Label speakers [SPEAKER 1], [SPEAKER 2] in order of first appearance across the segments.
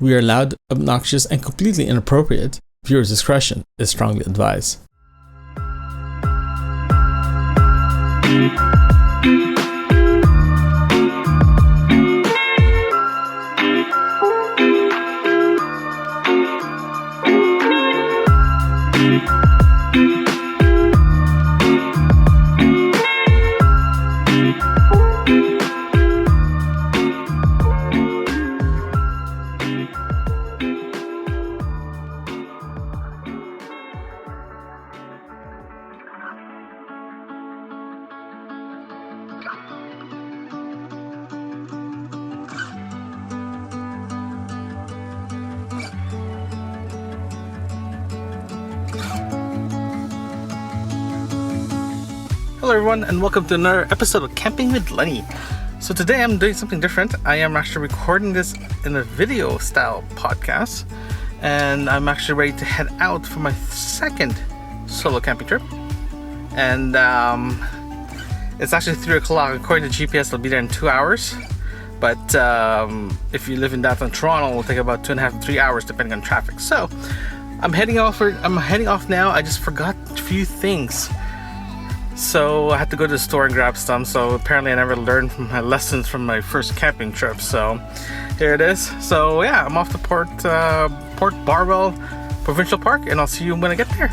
[SPEAKER 1] We are loud, obnoxious, and completely inappropriate. Viewers' discretion is strongly advised.
[SPEAKER 2] Hello everyone, and welcome to another episode of Camping with Lenny. So today I'm doing something different. I am actually recording this in a video style podcast, and I'm actually ready to head out for my second solo camping trip. And it's actually 3 o'clock. According to GPS, I'll be there in 2 hours. But if you live in downtown Toronto, it will take about 2.5 to 3 hours depending on traffic. So I'm heading off now. I just forgot a few things. So I had to go to the store and grab some. So apparently I never learned from my lessons from my first camping trip. So here it is. So yeah, I'm off to Port Burwell Provincial Park, and I'll see you when I get there.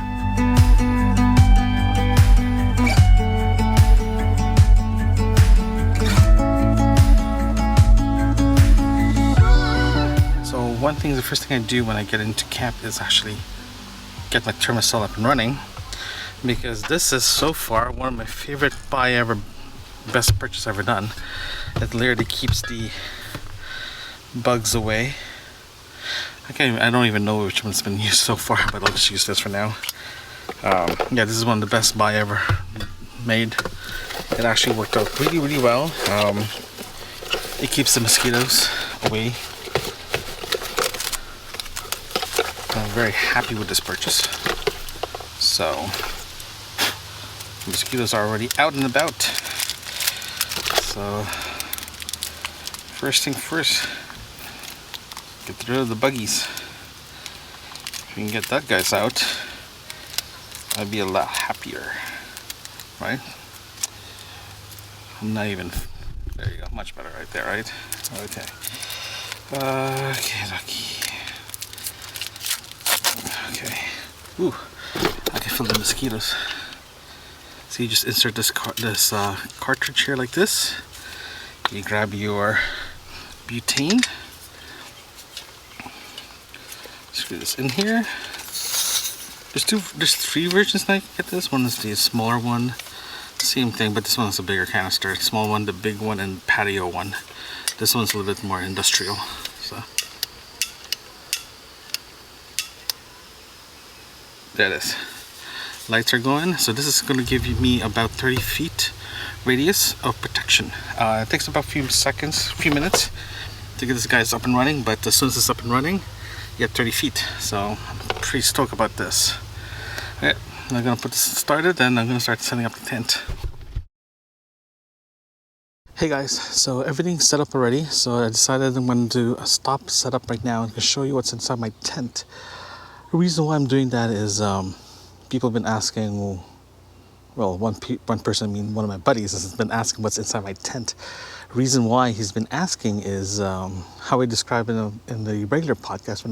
[SPEAKER 2] So the first thing I do when I get into camp is actually get my thermostat up and running. Because this is so far one of my favorite best purchase ever done. It literally keeps the bugs away. I don't even know which one's been used so far, but I'll just use this for now. Yeah, this is one of the best buy ever made. It actually worked out really well. It keeps the mosquitoes away. I'm very happy with this purchase. So mosquitoes are already out and about. So first thing first, get rid of the buggies. If we can get that guys out, I'd be a lot happier, right? I'm not even, there you go, much better right there, right? Okay. Okay. Ooh, I can feel the mosquitoes. So you just insert this cartridge here like this. You grab your butane. Screw this in here. There's 3 versions I can get this. One is the smaller one. Same thing, but this one is a bigger canister. The small one, the big one, and patio one. This one's a little bit more industrial. So there it is. Lights are going, so this is going to give me about 30 feet radius of protection. It takes about a few minutes to get this guys up and running, but as soon as it's up and running, you get 30 feet. So I'm pretty stoked about this. Alright, I'm going to put this started, and I'm going to start setting up the tent. Hey guys, so everything's set up already, so I decided I'm going to do a stop setup right now and show you what's inside my tent. The reason why I'm doing that is people have been asking, well, one person, one of my buddies, has been asking what's inside my tent. The reason why he's been asking is how I described it in the regular podcast,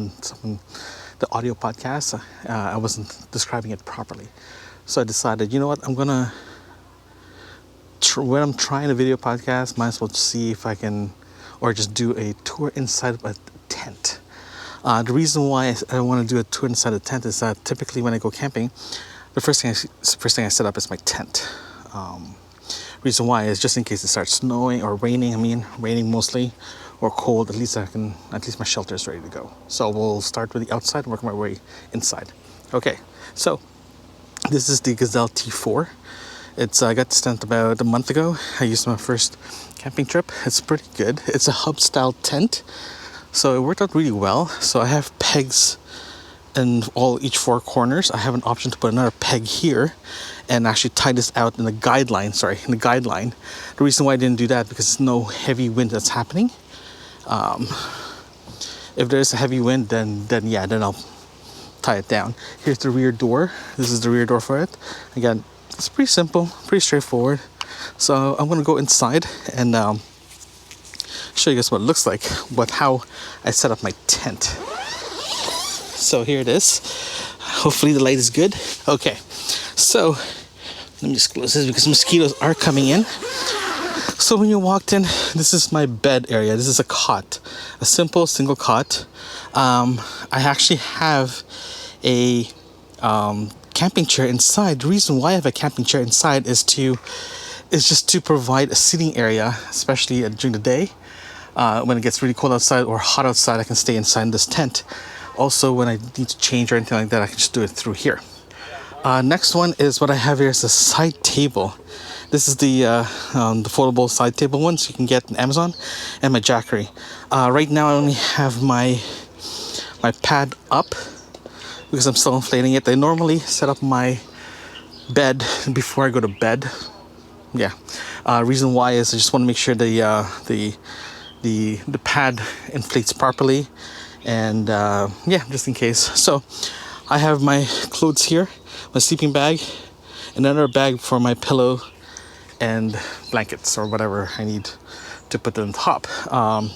[SPEAKER 2] the audio podcast, I wasn't describing it properly. So I decided, you know what, when I'm trying a video podcast, might as well see if I can, or just do a tour inside of a tent. The reason why I want to do a tour inside a tent is that typically when I go camping, the first thing I set up is my tent. Reason why is just in case it starts snowing or raining. Raining mostly, or cold. At least my shelter is ready to go. So we'll start with the outside and work my way inside. Okay, so this is the Gazelle T4. I got this tent about a month ago. I used it my first camping trip. It's pretty good. It's a hub style tent. So it worked out really well. So I have pegs in each 4 corners. I have an option to put another peg here and actually tie this out in the guideline. The reason why I didn't do that because there's no heavy wind that's happening. If there's a heavy wind, then I'll tie it down. Here's the rear door. This is the rear door for it. Again, it's pretty simple, pretty straightforward. So I'm gonna go inside and show you guys what it looks like, but how I set up my tent. So here it is. Hopefully the light is good. Okay, so let me just close this because mosquitoes are coming in. So when you walked in, this is my bed area. This is a cot, a simple single cot. I actually have a camping chair inside. The reason why I have a camping chair inside is just to provide a seating area, especially during the day. When it gets really cold outside or hot outside, I can stay inside this tent. Also, when I need to change or anything like that, I can just do it through here. Next one is what I have here is a side table. This is the foldable side table ones you can get on Amazon, and my jackery. Right now I only have my pad up because I'm still inflating it. I normally set up my bed before I go to bed. Yeah. Reason why is I just want to make sure the pad inflates properly, and just in case. So I have my clothes here, my sleeping bag, another bag for my pillow and blankets or whatever I need to put on top. I'm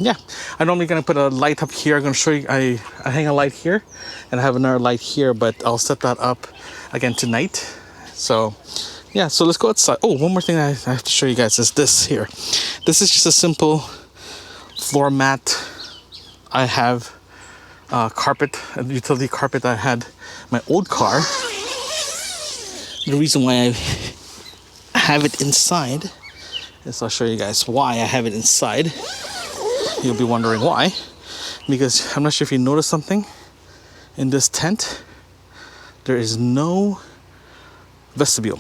[SPEAKER 2] normally gonna put a light up here. I'm gonna show you, I hang a light here and I have another light here, but I'll set that up again tonight. So let's go outside. Oh, one more thing I have to show you guys is this here. This is just a simple floor mat. I have carpet, a utility carpet I had my old car. The reason why I have it inside is I'll show you guys why I have it inside. You'll be wondering why. Because I'm not sure if you noticed something in this tent. There is no vestibule.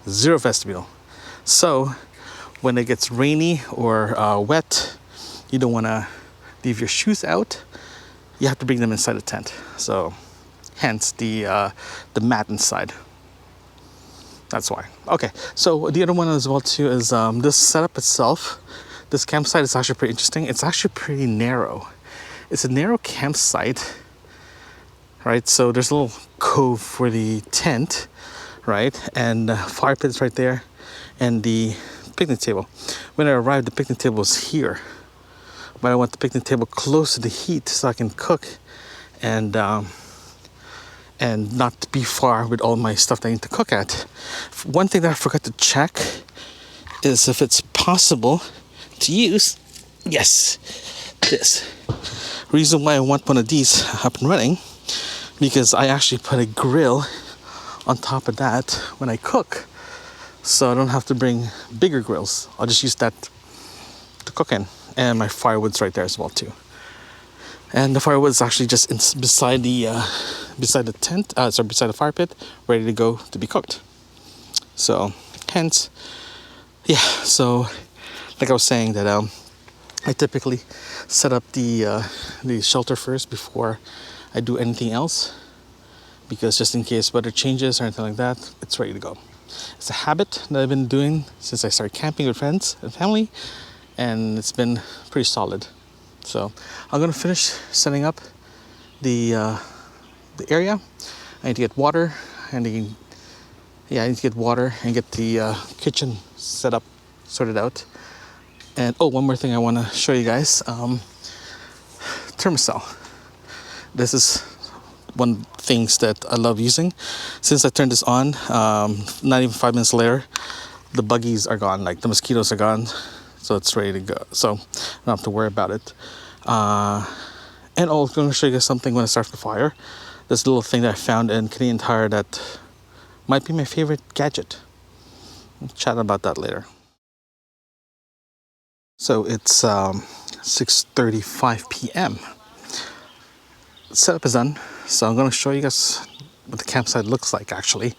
[SPEAKER 2] Zero vestibule. So when it gets rainy or wet, you don't want to leave your shoes out. You have to bring them inside the tent. So hence the mat inside. That's why. Okay, so the other one as well too is this setup itself. This campsite is actually pretty interesting. It's actually pretty narrow. It's a narrow campsite, right? So there's a little cove for the tent, right? And fire pits right there, and the picnic table. When I arrived, the picnic table was here, but I want the picnic table close to the heat so I can cook and not be far with all my stuff that I need to cook at. One thing that I forgot to check is if it's possible to use, yes, this. Reason why I want one of these up and running, because I actually put a grill on top of that when I cook. So I don't have to bring bigger grills. I'll just use that to cook in. And my firewood's right there as well too. And the firewood is actually just beside the tent, beside the fire pit, ready to go to be cooked. So, hence, so like I was saying that I typically set up the shelter first before I do anything else, because just in case weather changes or anything like that, it's ready to go. It's a habit that I've been doing since I started camping with friends and family, and it's been pretty solid. So I'm gonna finish setting up the area. I need to get water, and I need to get water and get the kitchen set up, sorted out. And one more thing I want to show you guys: thermostat. This is one of the things that I love using. Since I turned this on, not even 5 minutes later, the buggies are gone. Like the mosquitoes are gone. So it's ready to go. So I don't have to worry about it. And I'm going to show you guys something when I start the fire. This little thing that I found in Canadian Tire that might be my favorite gadget. We'll chat about that later. So it's 6:35 p.m. Setup is done. So I'm going to show you guys what the campsite looks like actually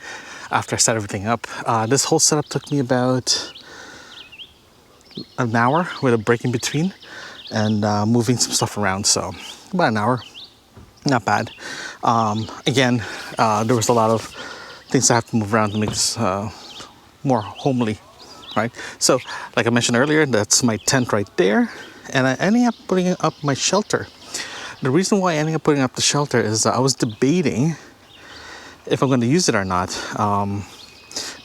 [SPEAKER 2] after I set everything up. This whole setup took me about an hour with a break in between and moving some stuff around, so about an hour, not bad. Again, there was a lot of things I have to move around to make this more homely, right? So like I mentioned earlier, that's my tent right there, and I ended up putting up my shelter. The reason why I ended up putting up the shelter is I was debating if I'm going to use it or not.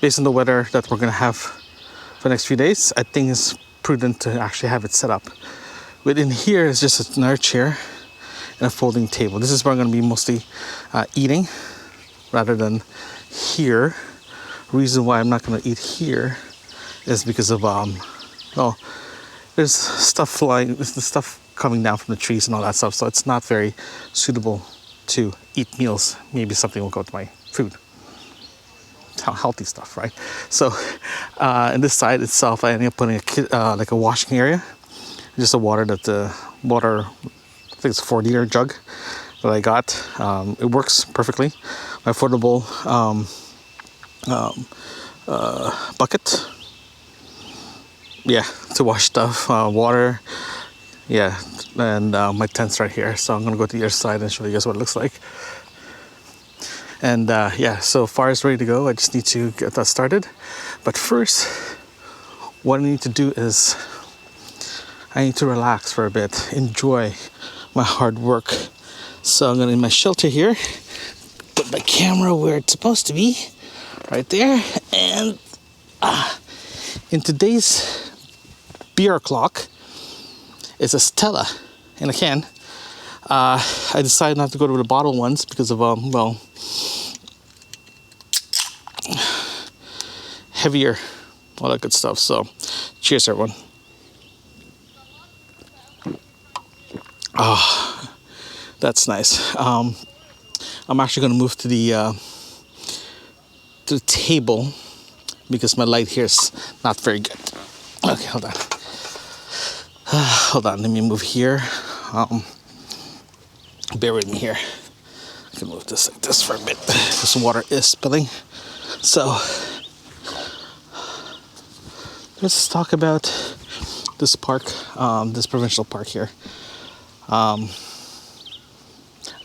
[SPEAKER 2] Based on the weather that we're going to have for the next few days, I think it's prudent to actually have it set up. Within here is just another chair and a folding table. This is where I'm going to be mostly eating rather than here. Reason why I'm not going to eat here is because of well, there's stuff flying, there's the stuff coming down from the trees and all that stuff, so it's not very suitable to eat meals. Maybe something will go to my food. Healthy stuff, right? So, in this side itself, I ended up putting like a washing area, just a water I think it's a 4-liter jug that I got. It works perfectly. My affordable bucket, yeah, to wash stuff, water, yeah, and my tent's right here. So I'm gonna go to the other side and show you guys what it looks like. And yeah, so fire is ready to go. I just need to get that started. But first, what I need to do is I need to relax for a bit, enjoy my hard work. So I'm gonna in my shelter here, put my camera where it's supposed to be, right there. And in today's beer clock, it's a Stella in a can. I decided not to go to the bottle ones because of well, heavier, all that good stuff. So cheers, everyone. Oh, that's nice. I'm actually going to move to the table because my light here is not very good. Okay, hold on. Hold on, let me move here. Bear with me here. I can move this like this for a bit. This water is spilling. So let's talk about this park, this provincial park here. I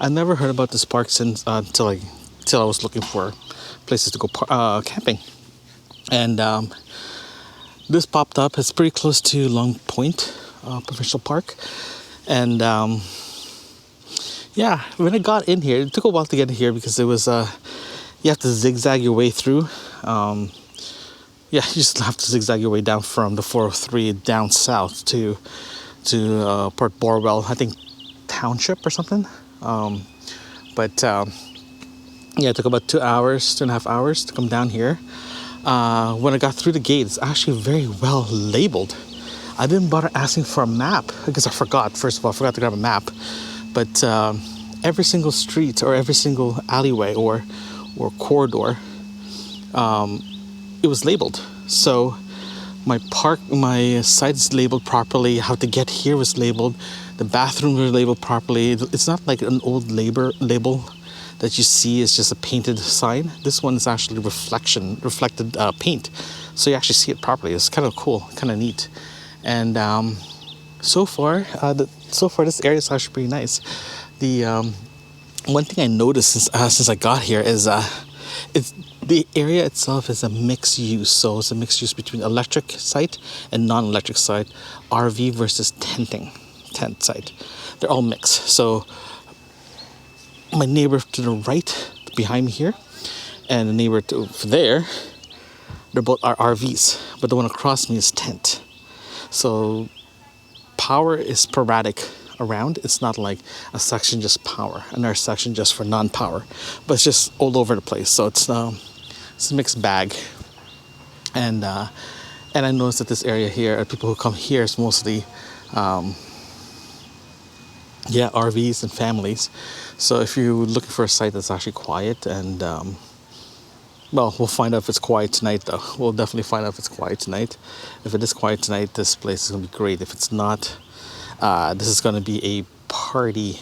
[SPEAKER 2] never heard about this park since till I was looking for places to go camping, and this popped up. It's pretty close to Long Point Provincial Park, and yeah, when I got in here, it took a while to get in here because it was you have to zigzag your way through. Yeah, you just have to zigzag your way down from the 403 down south to Port Burwell, I think Township or something. But yeah, it took about 2.5 hours to come down here. When I got through the gate, it's actually very well labeled. I didn't bother asking for a map because I forgot. First of all, I forgot to grab a map. But every single street or every single alleyway or corridor, it was labeled. So my site is labeled properly. How to get here was labeled. The bathrooms were labeled properly. It's not like an old label that you see. It's just a painted sign. This one is actually reflected paint, so you actually see it properly. It's kind of cool, kind of neat. And so far this area is actually pretty nice. The one thing I noticed since I got here is the area itself is a mixed use. So it's a mixed use between electric site and non-electric site, RV versus tent site. They're all mixed. So my neighbor to the right behind me here and the neighbor over there, they're both RVs, but the one across me is tent. So power is sporadic around. It's not like a section just power, another section just for non-power, but it's just all over the place. So it's a mixed bag. And I noticed that this area here, people who come here is mostly RVs and families. So if you're looking for a site that's actually quiet and well, we'll find out if it's quiet tonight, though. We'll definitely find out if it's quiet tonight. If it is quiet tonight, this place is going to be great. If it's not, this is going to be a party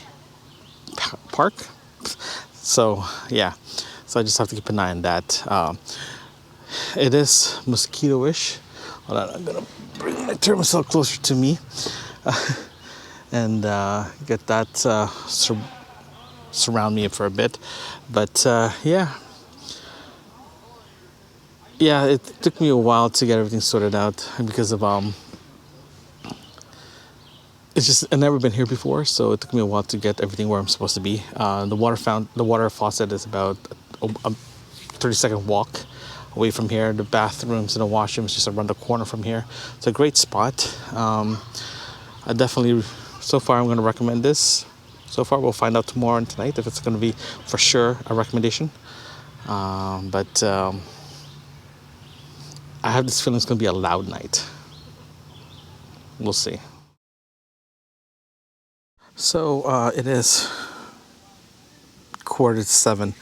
[SPEAKER 2] park. So, yeah. So I just have to keep an eye on that. It is mosquito-ish. Hold on, I'm going to bring my thermostat closer to me and get that surround me for a bit. But, yeah, it took me a while to get everything sorted out because of it's just I've never been here before, so it took me a while to get everything where I'm supposed to be. The water faucet is about a 30-second walk away from here. The bathrooms and the washrooms just around the corner from here. It's a great spot. I definitely, so far, I'm going to recommend this. So far, we'll find out tomorrow and tonight if it's going to be for sure a recommendation. But I have this feeling it's going to be a loud night. We'll see. So it is 6:45.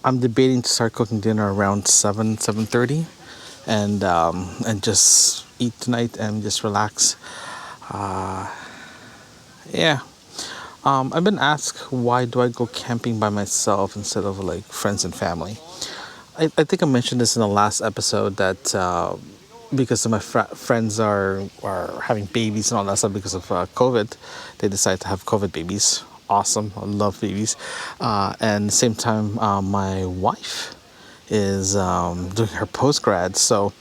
[SPEAKER 2] I'm debating to start cooking dinner around 7:30, and just eat tonight and just relax. Yeah. I've been asked why do I go camping by myself instead of like friends and family. I think I mentioned this in the last episode that because of my friends are having babies and all that stuff because of COVID, they decided to have COVID babies. Awesome, I love babies. And at the same time, my wife is doing her post grad, so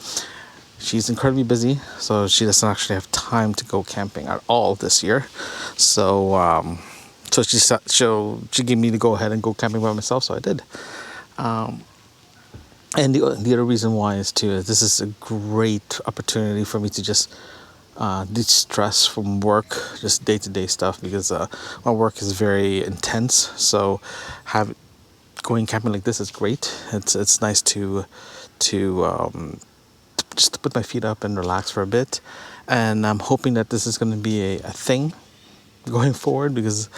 [SPEAKER 2] she's incredibly busy. So she doesn't actually have time to go camping at all this year. So she gave me to go ahead and go camping by myself, so I did. And the other reason why is this is a great opportunity for me to just de-stress from work, just day-to-day stuff, because my work is very intense. So going camping like this is great. It's nice to just to put my feet up and relax for a bit. And I'm hoping that this is going to be a thing going forward, because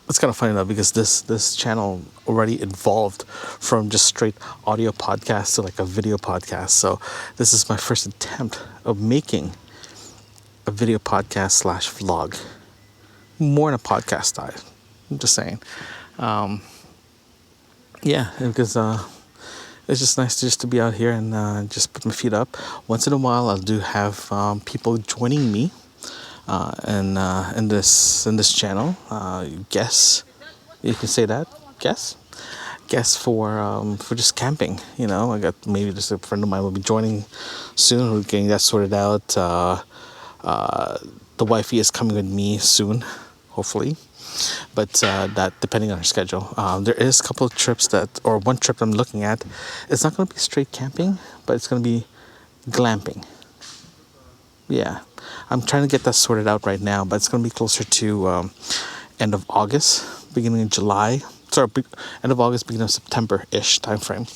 [SPEAKER 2] it's kind of funny though, because this channel already evolved from just straight audio podcast to like a video podcast. So this is my first attempt of making a video podcast / vlog, more in a podcast style. I'm just saying. Yeah, because it's just nice to be out here and just put my feet up. Once in a while, I do have people joining me. And in this channel, guests, you can say that, guests for just camping. I got maybe just a friend of mine will be joining soon. We're getting that sorted out. The wifey is coming with me soon, hopefully, but that depending on her schedule. There is a couple of trips one trip I'm looking at. It's not going to be straight camping, but it's going to be glamping. Yeah, I'm trying to get that sorted out right now, but it's going to be closer to end of August, beginning of July. Sorry, end of August, beginning of September-ish time frame.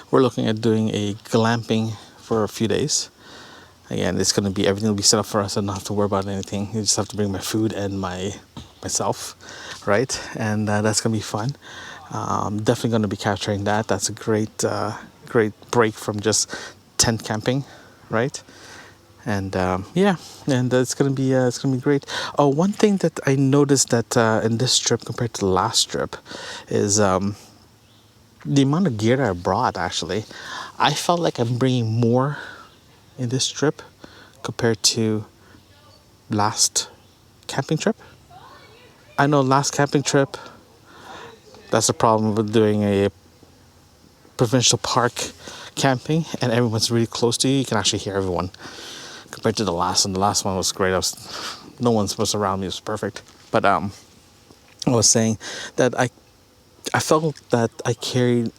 [SPEAKER 2] We're looking at doing a glamping for a few days. Again, it's going to be, everything will be set up for us. I don't have to worry about anything. You just have to bring my food and myself, right? And that's going to be fun. Definitely going to be capturing that. That's a great break from just tent camping, right? And yeah, and it's gonna be great. One thing that I noticed that in this trip compared to the last trip is the amount of gear that I brought. Actually, I felt like I'm bringing more in this trip compared to last camping trip. I know last camping trip, that's the problem with doing a provincial park camping, and everyone's really close to you. You can actually hear everyone. Compared to the last one was great. No one was around me. It was perfect. But I was saying that I felt that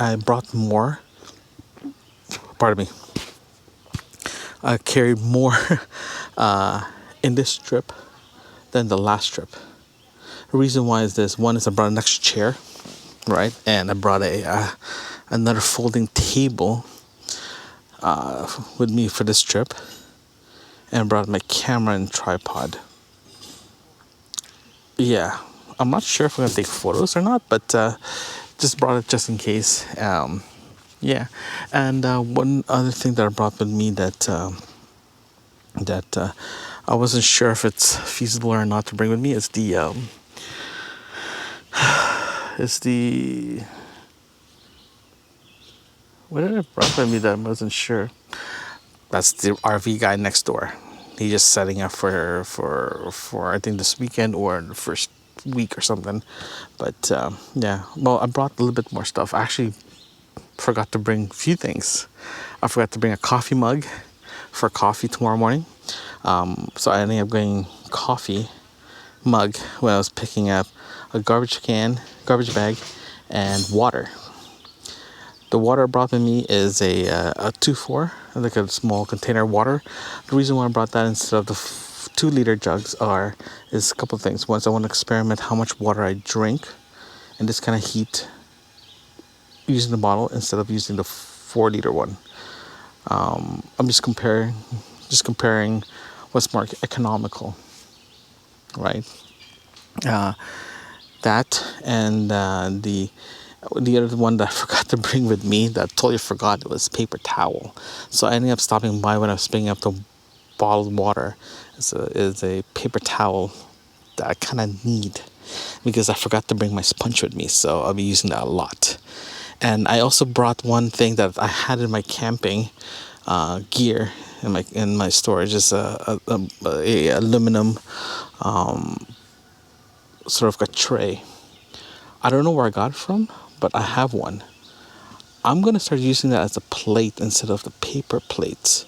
[SPEAKER 2] I brought more. Pardon me. I carried more in this trip than the last trip. The reason why is this: one is I brought an extra chair, right, and I brought another folding table with me for this trip. And brought my camera and tripod. Yeah, I'm not sure if we're gonna take photos or not, but just brought it just in case. Yeah, and one other thing that I brought with me that I wasn't sure if it's feasible or not to bring with me is what did I brought with me that I wasn't sure? That's the RV guy next door. He's just setting up for I think this weekend or the first week or something. But yeah, well, I brought a little bit more stuff. I actually forgot to bring a few things. I forgot to bring a coffee mug for coffee tomorrow morning. So I ended up getting coffee mug when I was picking up a garbage bag, and water. The water I brought with me is a 2-4, like a small container of water. The reason why I brought that instead of the 2-liter jugs is a couple of things. One is I want to experiment how much water I drink and this kind of heat using the bottle instead of using the 4-liter one. I'm just comparing what's more economical, right? That and the other one that I forgot to bring with me that I totally forgot, it was paper towel. So I ended up stopping by when I was picking up the bottled water. Is a paper towel that I kind of need because I forgot to bring my sponge with me, so I'll be using that a lot. And I also brought one thing that I had in my camping gear in my storage, is a aluminum sort of a tray. I don't know where I got it from, but I have one. I'm gonna start using that as a plate instead of the paper plates.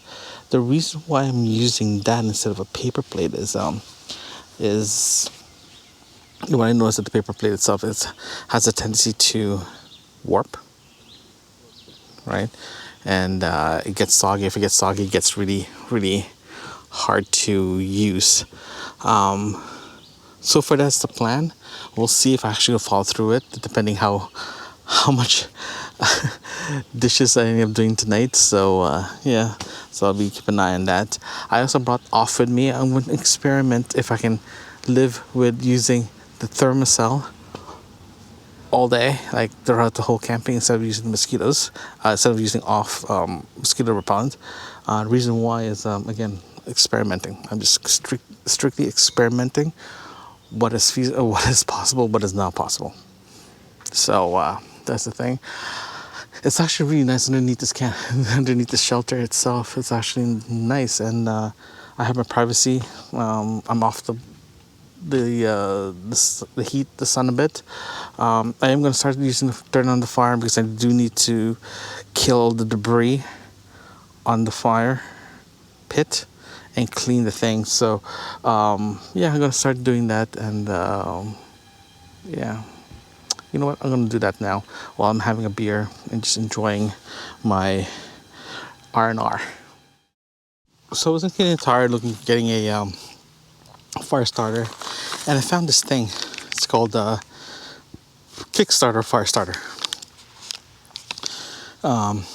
[SPEAKER 2] The reason why I'm using that instead of a paper plate is what I noticed that the paper plate itself has a tendency to warp, right? And it gets soggy. If it gets soggy, it gets really, really hard to use. So far, that's the plan. We'll see if I actually follow through it, depending how much dishes I end up doing tonight. So so I'll be keeping an eye on that. I also brought off with me. I'm going to experiment if I can live with using the thermocell all day, like throughout the whole camping, instead of using mosquitoes, instead of using mosquito repellent. The reason why is again, experimenting. I'm just strictly experimenting what is feasible, what is possible, what is not possible. So that's the thing. It's actually really nice underneath underneath the shelter itself. It's actually nice, and I have my privacy. I'm off the heat, the sun a bit. I am going to start turn on the fire because I do need to kill the debris on the fire pit and clean the thing. So I'm going to start doing that, and you know what, I'm going to do that now while I'm having a beer and just enjoying my R&R. So I was getting tired getting a fire starter, and I found this thing. It's called Kickstarter fire starter.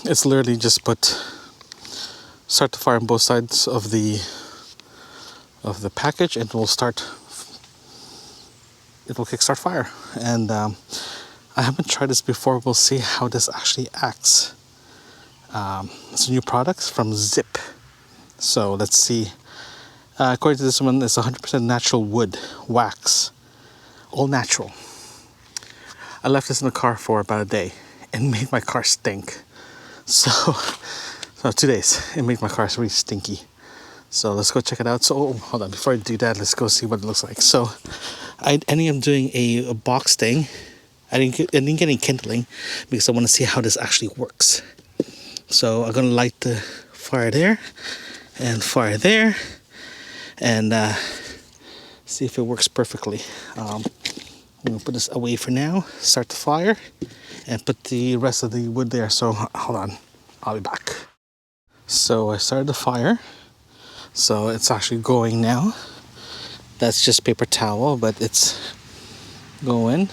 [SPEAKER 2] It's literally just start the fire on both sides of the package, and it will kickstart fire. And I haven't tried this before. We'll see how this actually acts. It's a new product from Zip. So let's see. According to this one, it's 100% natural wood, wax, all natural. I left this in the car for about a day and made my car stink. So 2 days, it made my car really stinky. So let's go check it out. So hold on, before I do that, let's go see what it looks like. So I ended up doing a box thing. I didn't get any kindling because I want to see how this actually works. So I'm gonna light the fire there and fire there, and see if it works perfectly. I'm gonna put this away for now, start the fire, and put the rest of the wood there. So hold on, I'll be back. So I started the fire. So it's actually going now. That's just paper towel, but it's going.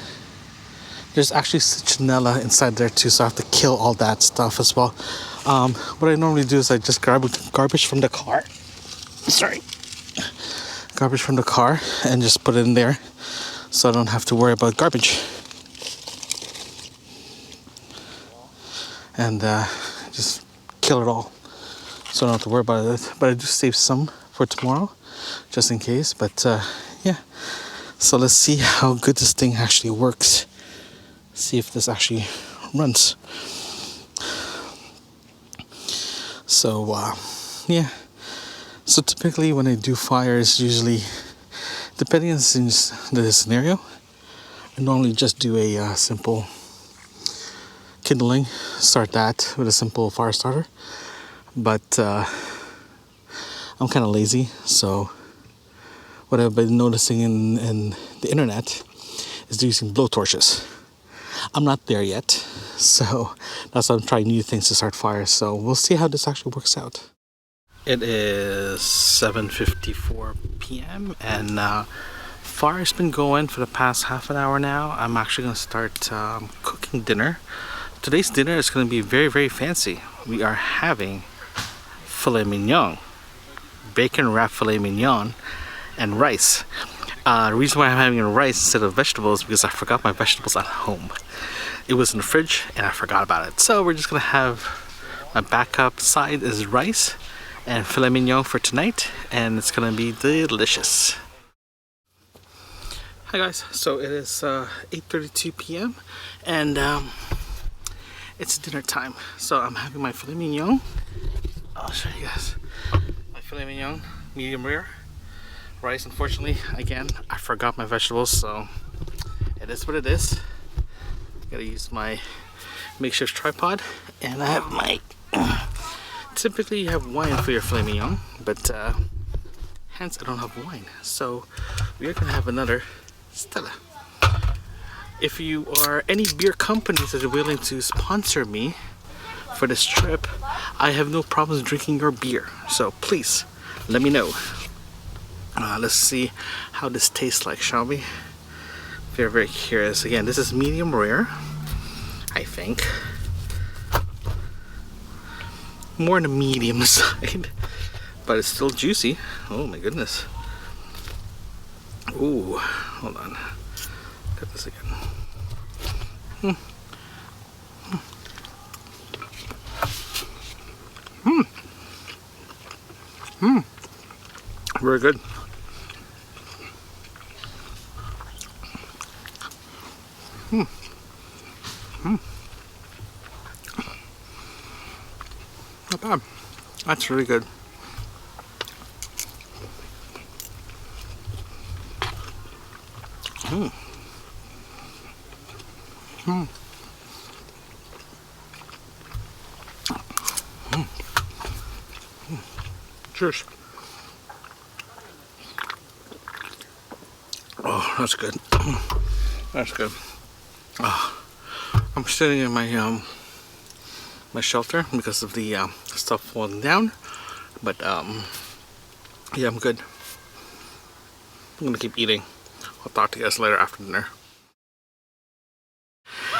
[SPEAKER 2] There's actually citronella inside there too, so I have to kill all that stuff as well. What I normally do is I just grab garbage from the car. Garbage from the car and just put it in there, so I don't have to worry about garbage. And just kill it all, so I don't have to worry about it. But I do save some for tomorrow, just in case. But so let's see how good this thing actually works. See if this actually runs. So so typically when I do fires, usually depending on the scenario, I normally just do a simple kindling, start that with a simple fire starter. But I'm kind of lazy, so what I've been noticing in the internet is using blowtorches. I'm not there yet, so that's why I'm trying new things to start fires. So we'll see how this actually works out. It is 7:54 p.m. and fire's been going for the past half an hour now. I'm actually going to start cooking dinner. Today's dinner is going to be very, very fancy. We are having filet mignon, bacon wrapped filet mignon, and rice. The reason why I'm having rice instead of vegetables is because I forgot my vegetables at home. It was in the fridge and I forgot about it. So we're just gonna have my backup side is rice and filet mignon for tonight, and it's gonna be delicious. Hi guys, so it is 8:32 p.m. and it's dinner time. So I'm having my filet mignon. I'll show you guys. My filet mignon, medium rare. Rice, unfortunately, again, I forgot my vegetables, so it is what it is. Gotta use my makeshift tripod, and I have my typically you have wine for your filet mignon, but hence I don't have wine, so we are gonna have another Stella. If you are any beer companies that are willing to sponsor me for this trip, I have no problems drinking your beer, so please let me know. Let's see how this tastes like, shall we? Very, very curious. Again, this is medium rare, I think. More on the medium side, but it's still juicy. Oh my goodness. Ooh, hold on. Got this again. Very good. Not bad. That's really good. Cheers. Oh, that's good. That's good. Oh, I'm sitting in my my shelter because of the stuff falling down, but yeah, I'm good. I'm gonna keep eating. I'll talk to you guys later after dinner.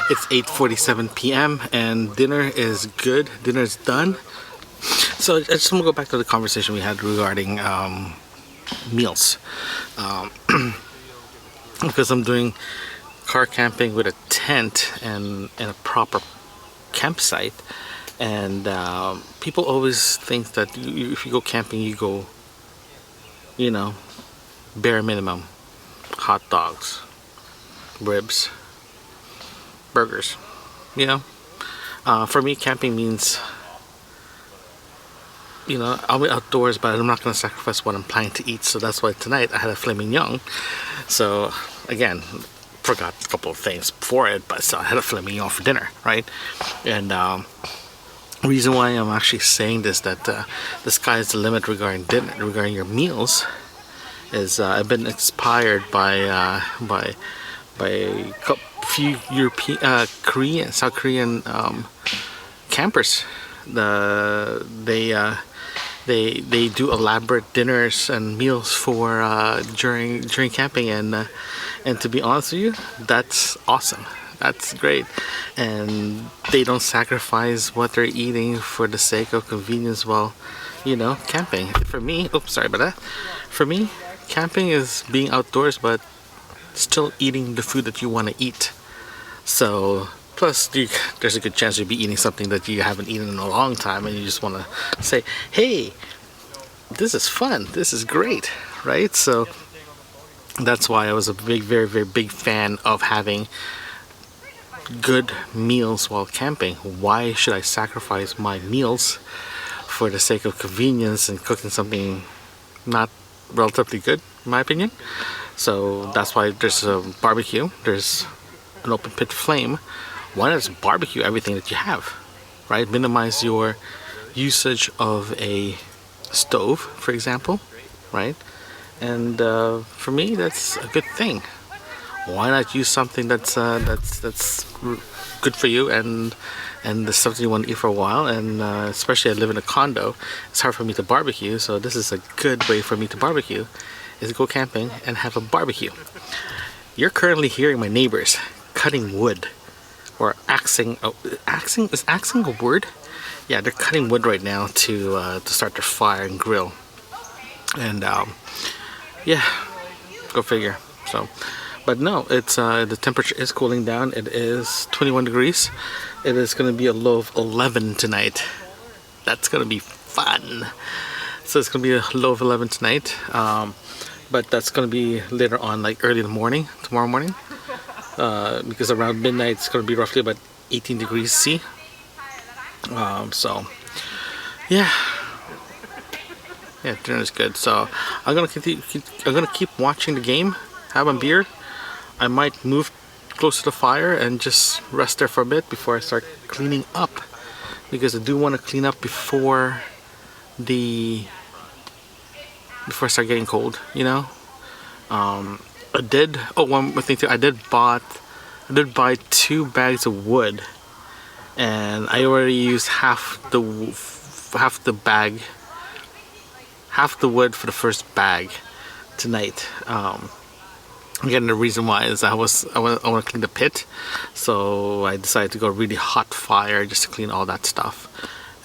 [SPEAKER 2] It's 8:47 p.m. and dinner is good. Dinner is done. So I just want to go back to the conversation we had regarding meals. Because I'm doing car camping with a tent and a proper campsite, and people always think that if you go camping, you go, you know, bare minimum: hot dogs, ribs, burgers. You know, for me, camping means, you know, I'll be outdoors, but I'm not going to sacrifice what I'm planning to eat. So that's why tonight I had a filet mignon. So again, forgot a couple of things before it, but still I had a filet mignon for dinner, right? And reason why I'm actually saying this, that the sky is the limit regarding dinner, regarding your meals, is I've been inspired by a few European, Korean, South Korean campers. They do elaborate dinners and meals for during camping, and to be honest with you, that's awesome. That's great, and they don't sacrifice what they're eating for the sake of convenience while, you know, camping. For me, oops, sorry about that. For me, camping is being outdoors, but still eating the food that you want to eat. So plus, there's a good chance you'll be eating something that you haven't eaten in a long time, and you just want to say, hey, this is fun, this is great, right? So that's why I was a very, very big fan of having good meals while camping. Why should I sacrifice my meals for the sake of convenience and cooking something not relatively good, in my opinion? So that's why there's a barbecue, there's an open pit flame. Why not just barbecue everything that you have, right? Minimize your usage of a stove, for example, right? And for me, that's a good thing. Why not use something that's good for you and there's something you want to eat for a while? And especially I live in a condo, it's hard for me to barbecue, so this is a good way for me to barbecue, is go camping and have a barbecue. You're currently hearing my neighbors cutting wood or axing. Oh, axing, is axing a word? Yeah, they're cutting wood right now to start their fire and grill. And yeah, go figure. So, but no, it's the temperature is cooling down. It is 21 degrees. It is going to be a low of 11 tonight. That's going to be fun. So it's going to be a low of 11 tonight. But that's going to be later on, like early in the morning, tomorrow morning. Because around midnight it's going to be roughly about 18 degrees C. So yeah. Yeah, dinner is good. So I'm gonna continue. I'm gonna keep watching the game, have a beer. I might move close to the fire and just rest there for a bit before I start cleaning up, because I do want to clean up before I start getting cold. You know. I did. Oh, one more thing too. I did buy 2 bags of wood, and I already used half the bag. Half the wood for the first bag tonight. Again, the reason why is I want to clean the pit, so I decided to go really hot fire just to clean all that stuff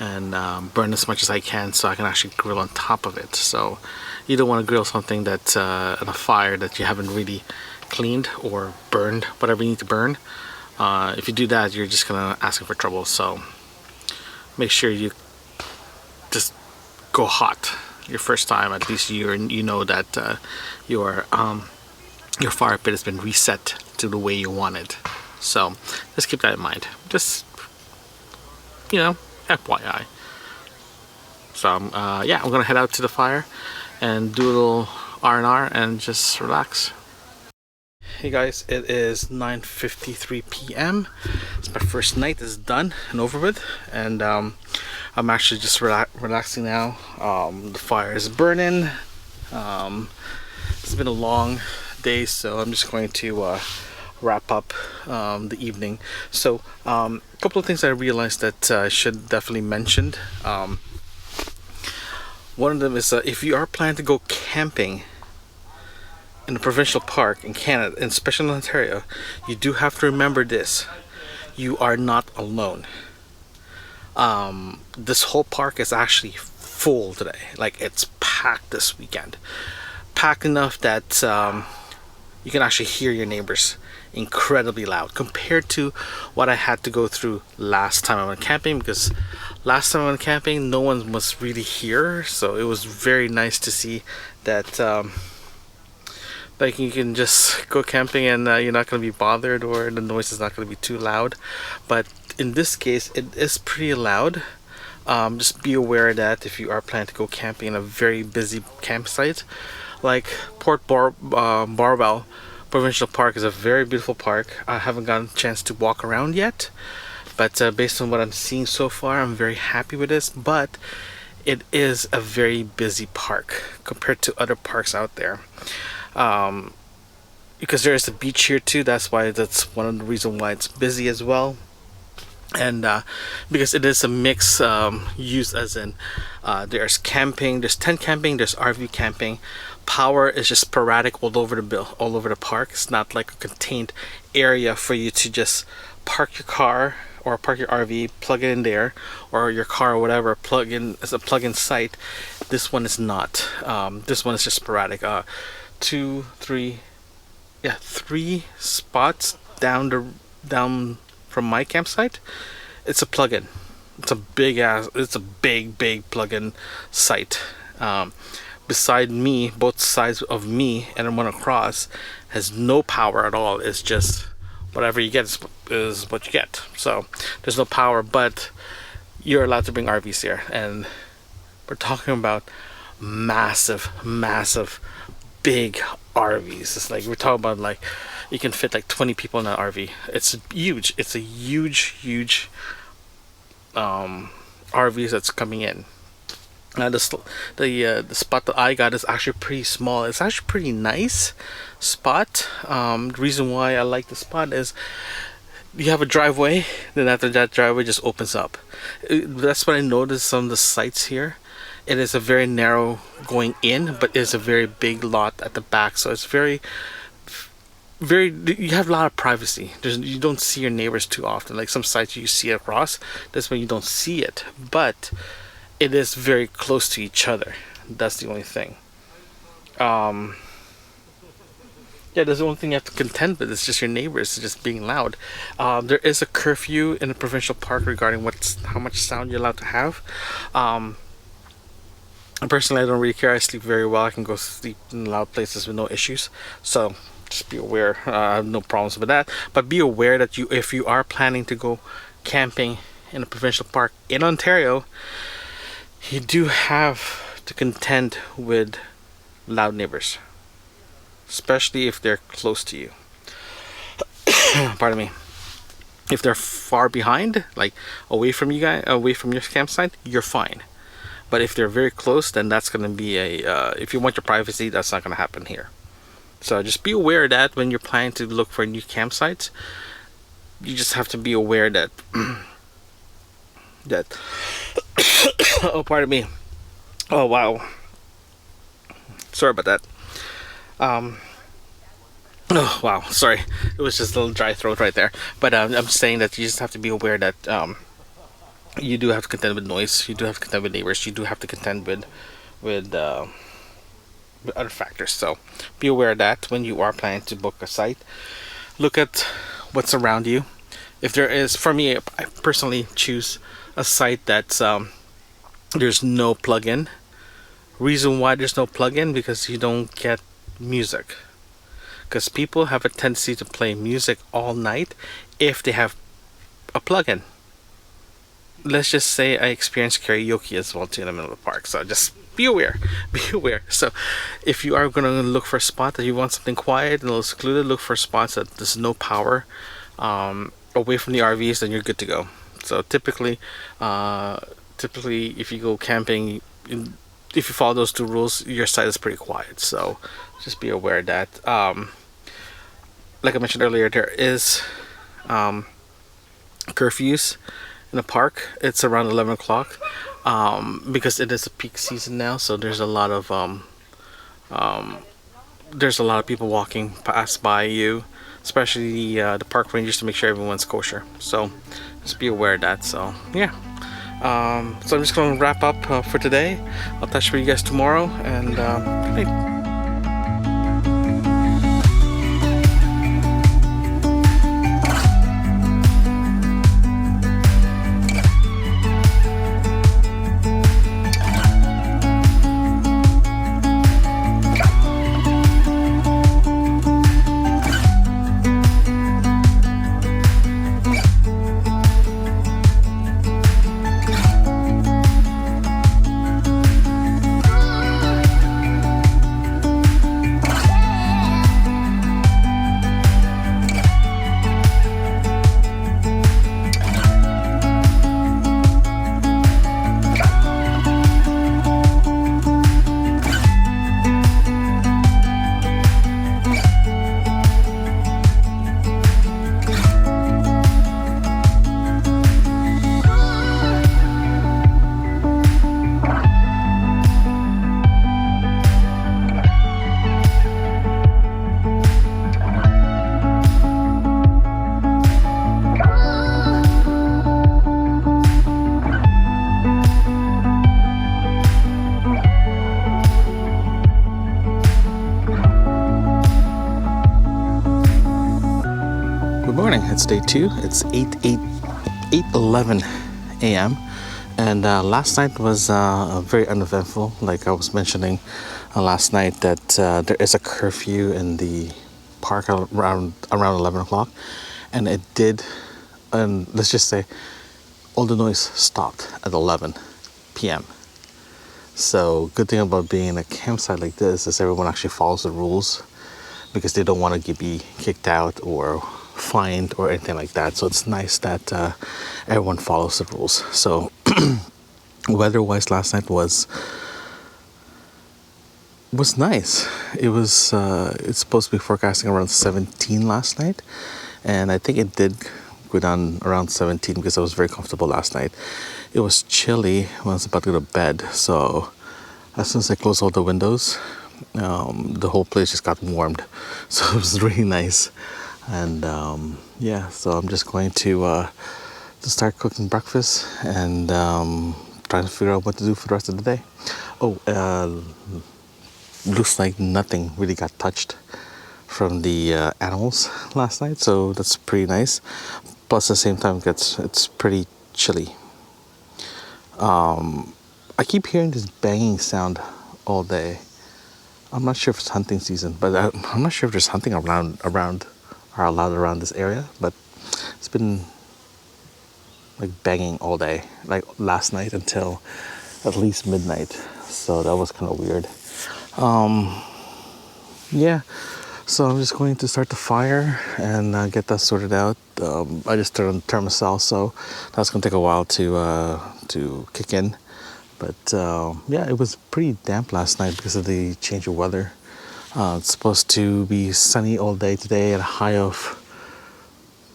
[SPEAKER 2] and burn as much as I can, so I can actually grill on top of it. So you don't want to grill something that's on a fire that you haven't really cleaned or burned, whatever you need to burn. If you do that, you're just gonna ask for trouble. So make sure you just go hot your first time. At least you know that your fire pit has been reset to the way you want it. So just keep that in mind. Just, you know, FYI. So yeah, I'm gonna head out to the fire and do a little R&R and just relax. Hey guys, it is 9:53 p.m. It's my first night is done and over with, and I'm actually just relaxing now. The fire is burning. It's been a long day, so I'm just going to wrap up the evening. So a couple of things I realized that I should definitely mention. One of them is if you are planning to go camping in a provincial park in Canada, and especially in Ontario, you do have to remember this: you are not alone. This whole park is actually full today. Like, it's packed this weekend, packed enough that you can actually hear your neighbors incredibly loud compared to what I had to go through last time I went camping, because last time I went camping no one was really here, so it was very nice to see that like you can just go camping and you're not going to be bothered, or the noise is not going to be too loud. But in this case it is pretty loud. Just be aware that if you are planning to go camping in a very busy campsite like Burwell Provincial Park is a very beautiful park. I haven't gotten a chance to walk around yet, but based on what I'm seeing so far, I'm very happy with this. But it is a very busy park compared to other parks out there. Because there is a beach here too. That's one of the reasons why it's busy as well. And because it is a mix used, as in there's camping, there's tent camping, there's RV camping. Power is just sporadic all over the park. It's not like a contained area for you to just park your car or park your RV, plug it in there, or your car or whatever, plug in as a plug-in site. This one is not. This one is just sporadic. 3 spots down from my campsite, it's a plug-in. It's a big plug-in site. Beside me, both sides of me and then one across, has no power at all. It's just whatever you get is what you get. So there's no power, but you're allowed to bring RVs here, and we're talking about massive big RVs. It's like we're talking about, like, you can fit like 20 people in an RV. It's huge. It's a huge RVs that's coming in. The spot that I got is actually pretty small. It's actually pretty nice spot. The reason why I like the spot is you have a driveway, then after that driveway just opens up. That's what I noticed on the sites here. It is a very narrow going in, but it's a very big lot at the back, so it's very you have a lot of privacy. You don't see your neighbors too often. Like some sites you see across, this one you don't see it, but it is very close to each other. That's the only thing. Yeah, that's the only thing you have to contend with. It's just your neighbors just being loud. There is a curfew in the provincial park regarding how much sound you're allowed to have. Personally, I don't really care. I sleep very well. I can go sleep in loud places with no issues. So just be aware. I have no problems with that. But be aware that if you are planning to go camping in a provincial park in Ontario, you do have to contend with loud neighbors, especially if they're close to you. Pardon me. If they're far behind, like away from you guys, away from your campsite, you're fine. But if they're very close, then that's going to be if you want your privacy, that's not going to happen here. So just be aware that when you're planning to look for new campsites, you just have to be aware that that oh, pardon me. Oh wow. Sorry about that. Oh wow, sorry. It was just a little dry throat right there. But I'm saying that you just have to be aware that you do have to contend with noise. You do have to contend with neighbors. You do have to contend with other factors. So be aware of that when you are planning to book a site. Look at what's around you. If there is, for me, I personally choose a site that's there's no plug-in. Reason why there's no plug-in, because you don't get music. Because people have a tendency to play music all night if they have a plug-in. Let's just say I experienced karaoke as well too in the middle of the park. So just be aware. Be aware. So if you are going to look for a spot that you want something quiet and a little secluded, look for spots that there's no power away from the RVs, then you're good to go. So typically if you go camping, if you follow those two rules, your site is pretty quiet. So just be aware of that. Like I mentioned earlier, there is curfews in the park. It's around 11 o'clock because it is a peak season now. So there's a lot of people walking past by you, especially the park rangers, to make sure everyone's kosher. So just be aware of that. So yeah. So I'm just going to wrap up for today. I'll touch with you guys tomorrow, and good night. It's day 2. It's 8:11 a.m. And last night was very uneventful. Like I was mentioning last night, that there is a curfew in the park around 11 o'clock, and it did. And let's just say all the noise stopped at 11 p.m. So good thing about being in a campsite like this is everyone actually follows the rules, because they don't want to be kicked out or fined or anything like that. So it's nice that everyone follows the rules. So Weather-wise, last night was nice. It was it's supposed to be forecasting around 17 last night, and I think it did go down around 17 because I was very comfortable last night. It was chilly when I was about to go to bed, so as soon as I closed all the windows, the whole place just got warmed. So it was really nice. And yeah, so I'm just going to start cooking breakfast and trying to figure out what to do for the rest of the day. Oh, looks like nothing really got touched from the animals last night, so that's pretty nice. Plus, at the same time, it's pretty chilly. I keep hearing this banging sound all day. I'm not sure if it's hunting season, but I'm not sure if there's hunting around are allowed around this area. But it's been like banging all day, like last night until at least midnight. So that was kind of weird. Yeah, so I'm just going to start the fire and get that sorted out. I just turned on the thermostat, so that's gonna take a while to kick in. But yeah, it was pretty damp last night because of the change of weather. It's supposed to be sunny all day today at a high of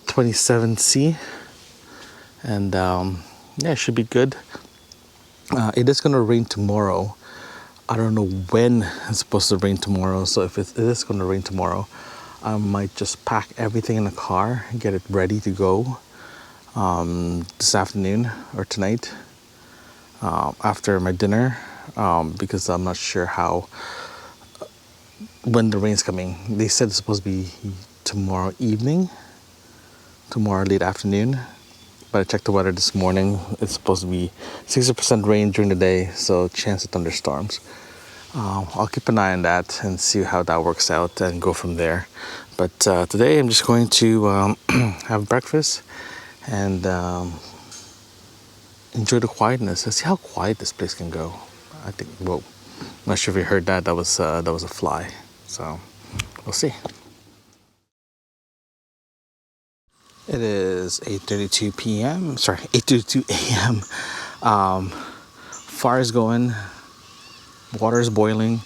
[SPEAKER 2] 27 C, and yeah, it should be good. It is gonna rain tomorrow. I don't know when it's supposed to rain tomorrow, so if it is going to rain tomorrow, I might just pack everything in the car and get it ready to go this afternoon or tonight after my dinner, because I'm not sure when the rain's coming. They said it's supposed to be tomorrow evening, tomorrow late afternoon, but I checked the weather this morning. It's supposed to be 60% rain during the day, so chance of thunderstorms. I'll keep an eye on that and see how that works out and go from there. But today I'm just going to have breakfast and enjoy the quietness. Let's see how quiet this place can go. I think, whoa, I'm not sure if you heard that. That was a fly. So we'll see. It is 8:32 p.m. Sorry, 8:32 a.m. Fire is going, water is boiling,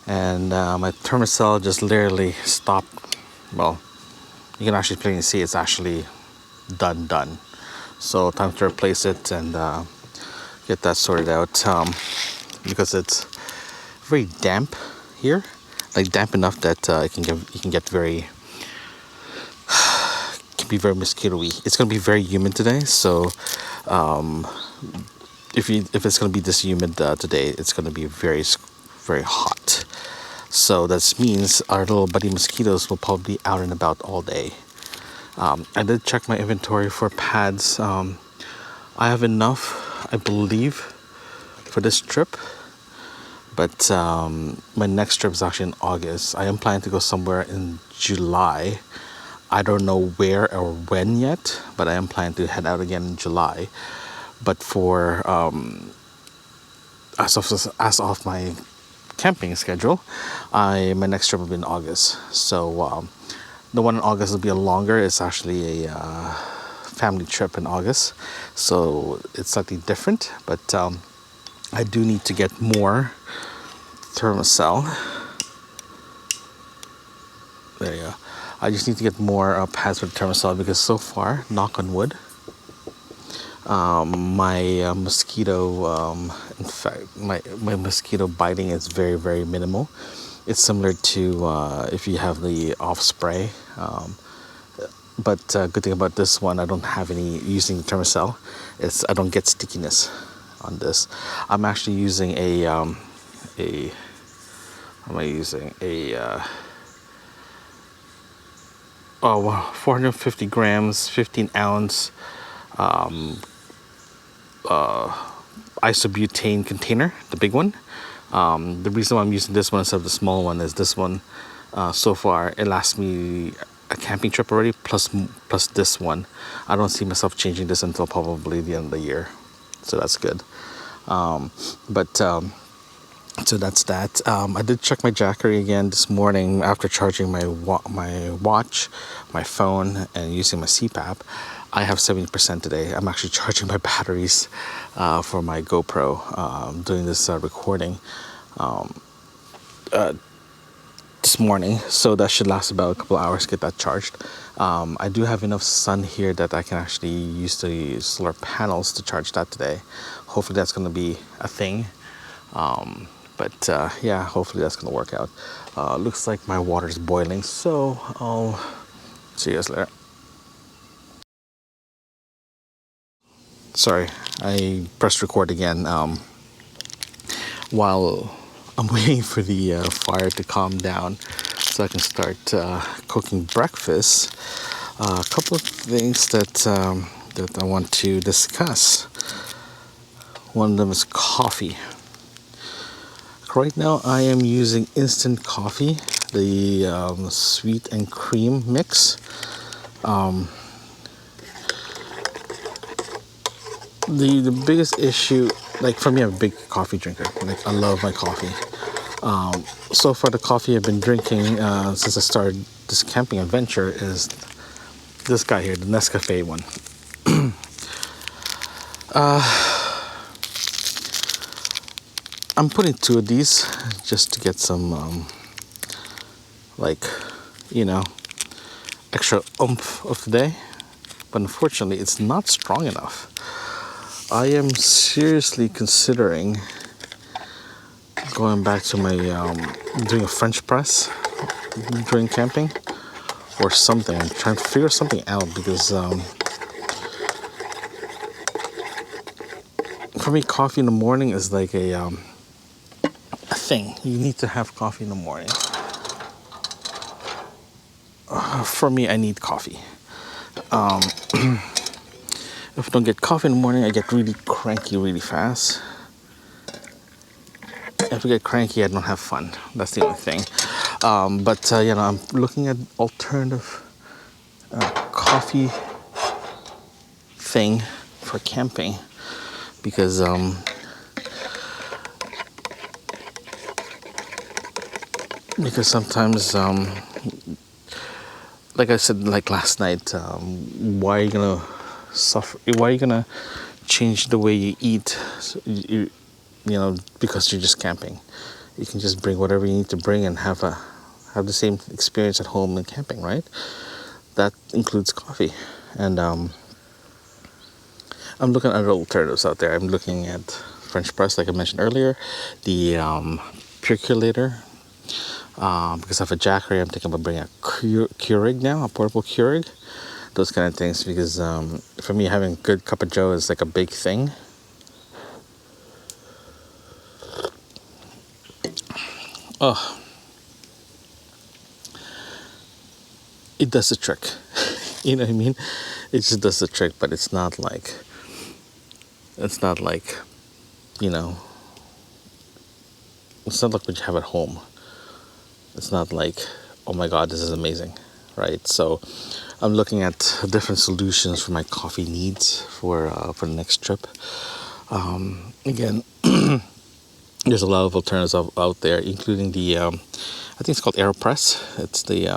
[SPEAKER 2] and my thermostat just literally stopped. Well, you can actually plainly see it's actually done. So time to replace it and get that sorted out because it's very damp here, like damp enough that it can get very. Be very mosquito-y. It's gonna be very humid today, so if it's gonna be this humid today, it's gonna be very hot. So that means our little buddy mosquitoes will probably be out and about all day. I did check my inventory for pads. I have enough, I believe, for this trip. But my next trip is actually in August. I am planning to go somewhere in July. I don't know where or when yet, but I am planning to head out again in July. But for as of my camping schedule, my next trip will be in August. So the one in August will be a longer. It's actually a family trip in August, so it's slightly different. But I do need to get more thermocell. There you go. I just need to get more pads with thermosol because so far, knock on wood, my mosquito, in fact, my mosquito biting is very, very minimal. It's similar to if you have the off spray. But good thing about this one, I don't have any using the thermocell. I don't get stickiness on this. I'm actually using a 450 grams, 15 ounce isobutane container, the big one. The reason why I'm using this one instead of the small one is this one, so far, it lasts me a camping trip already, plus this one. I don't see myself changing this until probably the end of the year. So that's good. So that's that. I did check my Jackery again this morning after charging my watch, my phone, and using my CPAP. I have 70% today. I'm actually charging my batteries for my GoPro, doing this recording this morning, so that should last about a couple of hours, get that charged. I do have enough sun here that I can actually use the solar panels to charge that today. Hopefully that's going to be a thing. But yeah, hopefully that's going to work out. Looks like my water's boiling, so I'll see you guys later. Sorry, I pressed record again while I'm waiting for the fire to calm down so I can start cooking breakfast. A couple of things that I want to discuss. One of them is coffee. Right now I am using instant coffee, the sweet and cream mix. The biggest issue, like for me, I'm a big coffee drinker. Like I love my coffee. So far, the coffee I've been drinking since I started this camping adventure is this guy here, the Nescafe one. I'm putting 2 of these just to get some, like, you know, extra oomph of the day. But unfortunately, it's not strong enough. I am seriously considering going back to my doing a French press during camping or something. I'm trying to figure something out because for me, coffee in the morning is like a thing. You need to have coffee in the morning. For me, I need coffee. If I don't get coffee in the morning, I get really cranky really fast. If I get cranky, I don't have fun. That's the only thing. But you know, I'm looking at alternative coffee thing for camping because sometimes like I said, like last night, why are you gonna suffer? Why are you gonna change the way you eat? You know, because you're just camping. You can just bring whatever you need to bring and have the same experience at home and camping, right? That includes coffee. And I'm looking at other alternatives out there. I'm looking at French press, like I mentioned earlier, the percolator. Because I have a Jackery, I'm thinking about bringing a Keurig now, a portable Keurig. Those kind of things, because for me, having a good cup of joe is like a big thing. Oh, it does the trick. You know what I mean? It just does the trick, but it's not like, you know, it's not like what you have at home. It's not like, oh my God, this is amazing, right? So I'm looking at different solutions for my coffee needs for the next trip. Again, there's a lot of alternatives out there, including the I think it's called AeroPress. It's the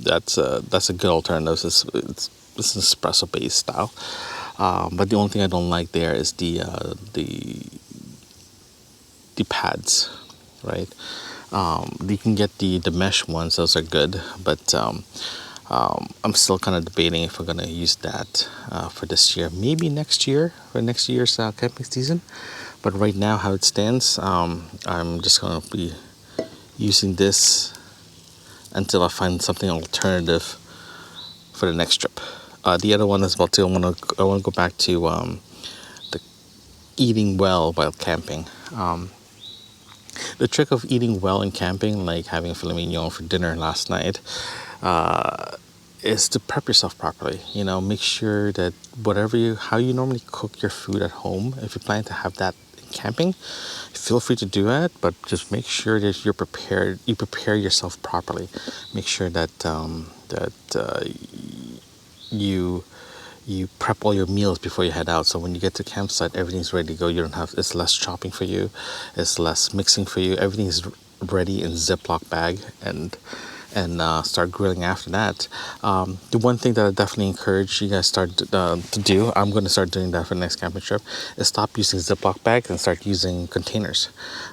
[SPEAKER 2] that's a good alternative. It's an espresso based style. But the only thing I don't like there is the pads, right? You can get the mesh ones; those are good. But I'm still kind of debating if we're gonna use that for this year. Maybe next year for next year's camping season. But right now, how it stands, I'm just gonna be using this until I find something alternative for the next trip. The other one is about to. I want to go back to the eating well while camping. The trick of eating well in camping, like having a filet mignon for dinner last night, is to prep yourself properly. You know, make sure that how you normally cook your food at home, if you plan to have that in camping, feel free to do that, but just make sure that you're prepared. You prepare yourself properly. Make sure that you prep all your meals before you head out. So when you get to campsite, everything's ready to go. It's less chopping for you. It's less mixing for you. Everything is ready in Ziploc bag, and and start grilling after that. The one thing that I definitely encourage you guys to do, I'm going to start doing that for the next camping trip, is stop using Ziploc bags and start using containers.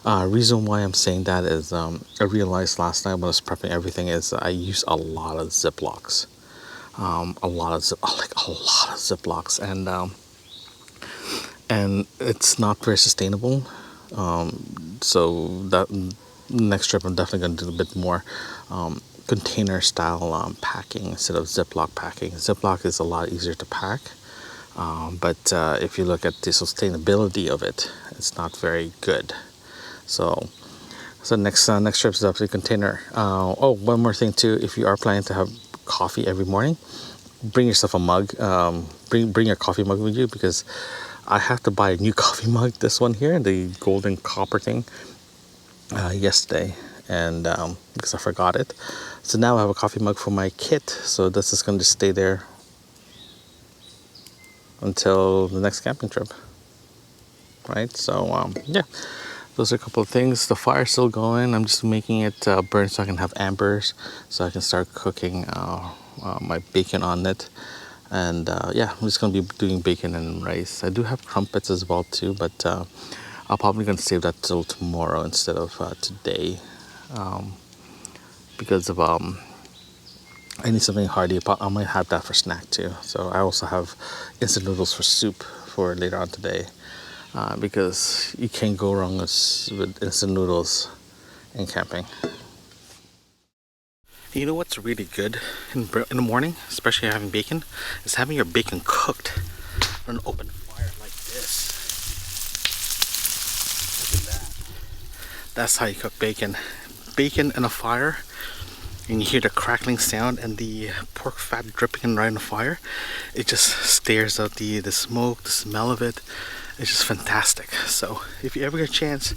[SPEAKER 2] Reason why I'm saying that is I realized last night when I was prepping everything is I use a lot of Ziplocs. A lot of Ziplocs, and it's not very sustainable. So that next trip, I'm definitely going to do a bit more container style packing instead of Ziploc packing. Ziploc is a lot easier to pack, but if you look at the sustainability of it, it's not very good. So next trip is definitely container. Oh, one more thing too. If you are planning to have coffee every morning, bring yourself a mug. Bring your coffee mug with you, because I have to buy a new coffee mug. This one here, the golden copper thing, yesterday, and because I forgot it. So now I have a coffee mug for my kit. So this is going to stay there until the next camping trip, right? So yeah, those are a couple of things. The fire's still going. I'm just making it burn so I can have embers, so I can start cooking my bacon on it. And yeah, I'm just gonna be doing bacon and rice. I do have crumpets as well too, but I'm probably gonna save that till tomorrow instead of today, because of I need something hearty. I might have that for snack too. So I also have instant noodles for soup for later on today, because you can't go wrong with instant noodles in camping. You know what's really good in the morning, especially having bacon, is having your bacon cooked on an open fire like this. Look at that. That's how you cook bacon. Bacon in a fire, and you hear the crackling sound and the pork fat dripping right in the fire. It just stares out the smoke, the smell of it. It's just fantastic. So if you ever get a chance,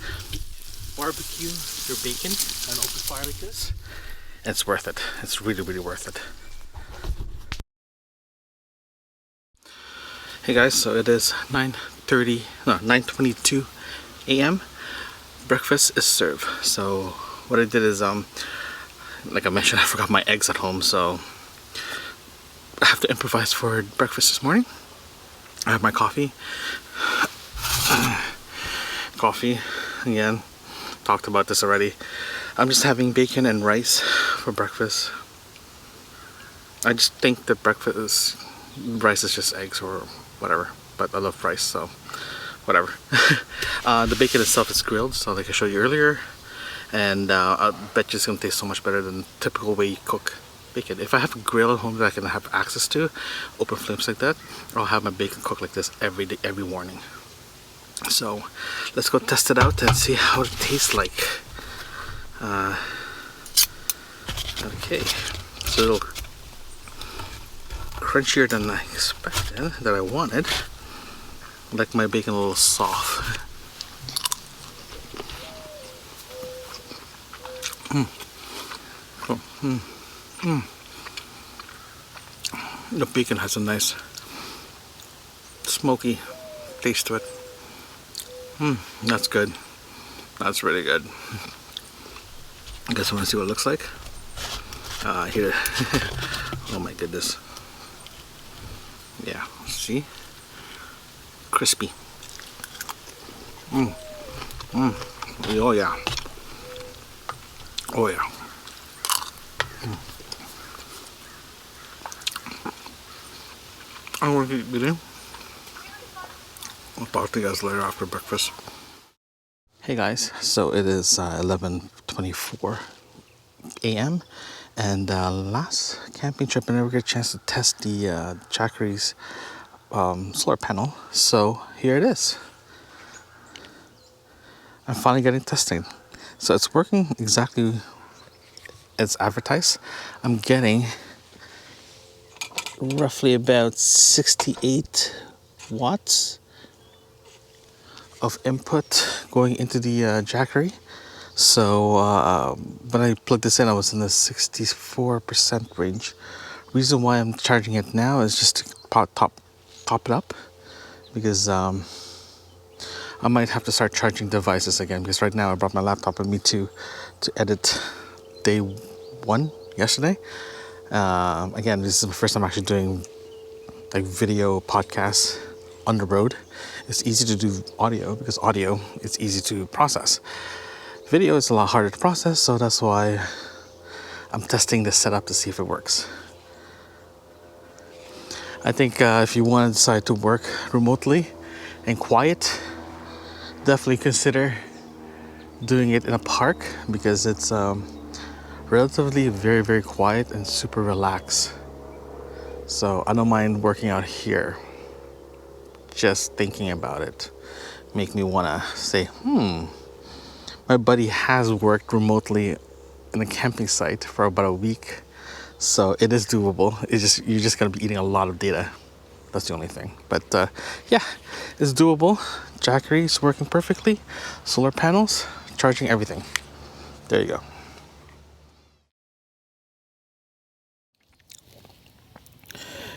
[SPEAKER 2] barbecue your bacon on an open fire like this. It's worth it. It's really, really worth it. Hey guys, so it is 9:22 a.m. Breakfast is served. So what I did is, like I mentioned, I forgot my eggs at home, so I have to improvise for breakfast this morning. I have my coffee. Coffee, again, talked about this already. I'm just having bacon and rice for breakfast. I just think that rice is just eggs or whatever, but I love rice, so whatever. The bacon itself is grilled, so like I showed you earlier, and I bet you it's gonna taste so much better than the typical way you cook bacon. If I have a grill at home that I can have access to, open flames like that, I'll have my bacon cooked like this every day, every morning. So let's go test it out and see how it tastes like. Okay, it's a little crunchier than I expected, that I wanted. I like my bacon a little soft. The bacon has a nice smoky taste to it. That's good. That's really good. I guess I want to see what it looks like. Here. Oh my goodness. Yeah, see? Crispy. Oh yeah. Oh yeah. I want to keep eating. I'll talk to you guys later after breakfast. Hey guys, so it is 11:24 a.m. and last camping trip I never get a chance to test the Jackery's solar panel, so here it is. I'm finally getting testing. So it's working exactly as advertised. I'm getting roughly about 68 watts of input going into the Jackery. So when I plugged this in, I was in the 64% range. Reason why I'm charging it now is just to top it up, because I might have to start charging devices again, because right now I brought my laptop with me to edit day one yesterday. Again, this is the first time I'm actually doing like video podcasts on the road. It's easy to do audio because audio is easy to process. Video is a lot harder to process, so that's why I'm testing this setup to see if it works. I think if you want to decide to work remotely and quiet, definitely consider doing it in a park because it's relatively very, very quiet and super relaxed. So I don't mind working out here. Just thinking about it make me want to say, my buddy has worked remotely in a camping site for about a week. So it is doable. You're just going to be eating a lot of data. That's the only thing. But yeah, it's doable. Jackery is working perfectly. Solar panels, charging everything. There you go.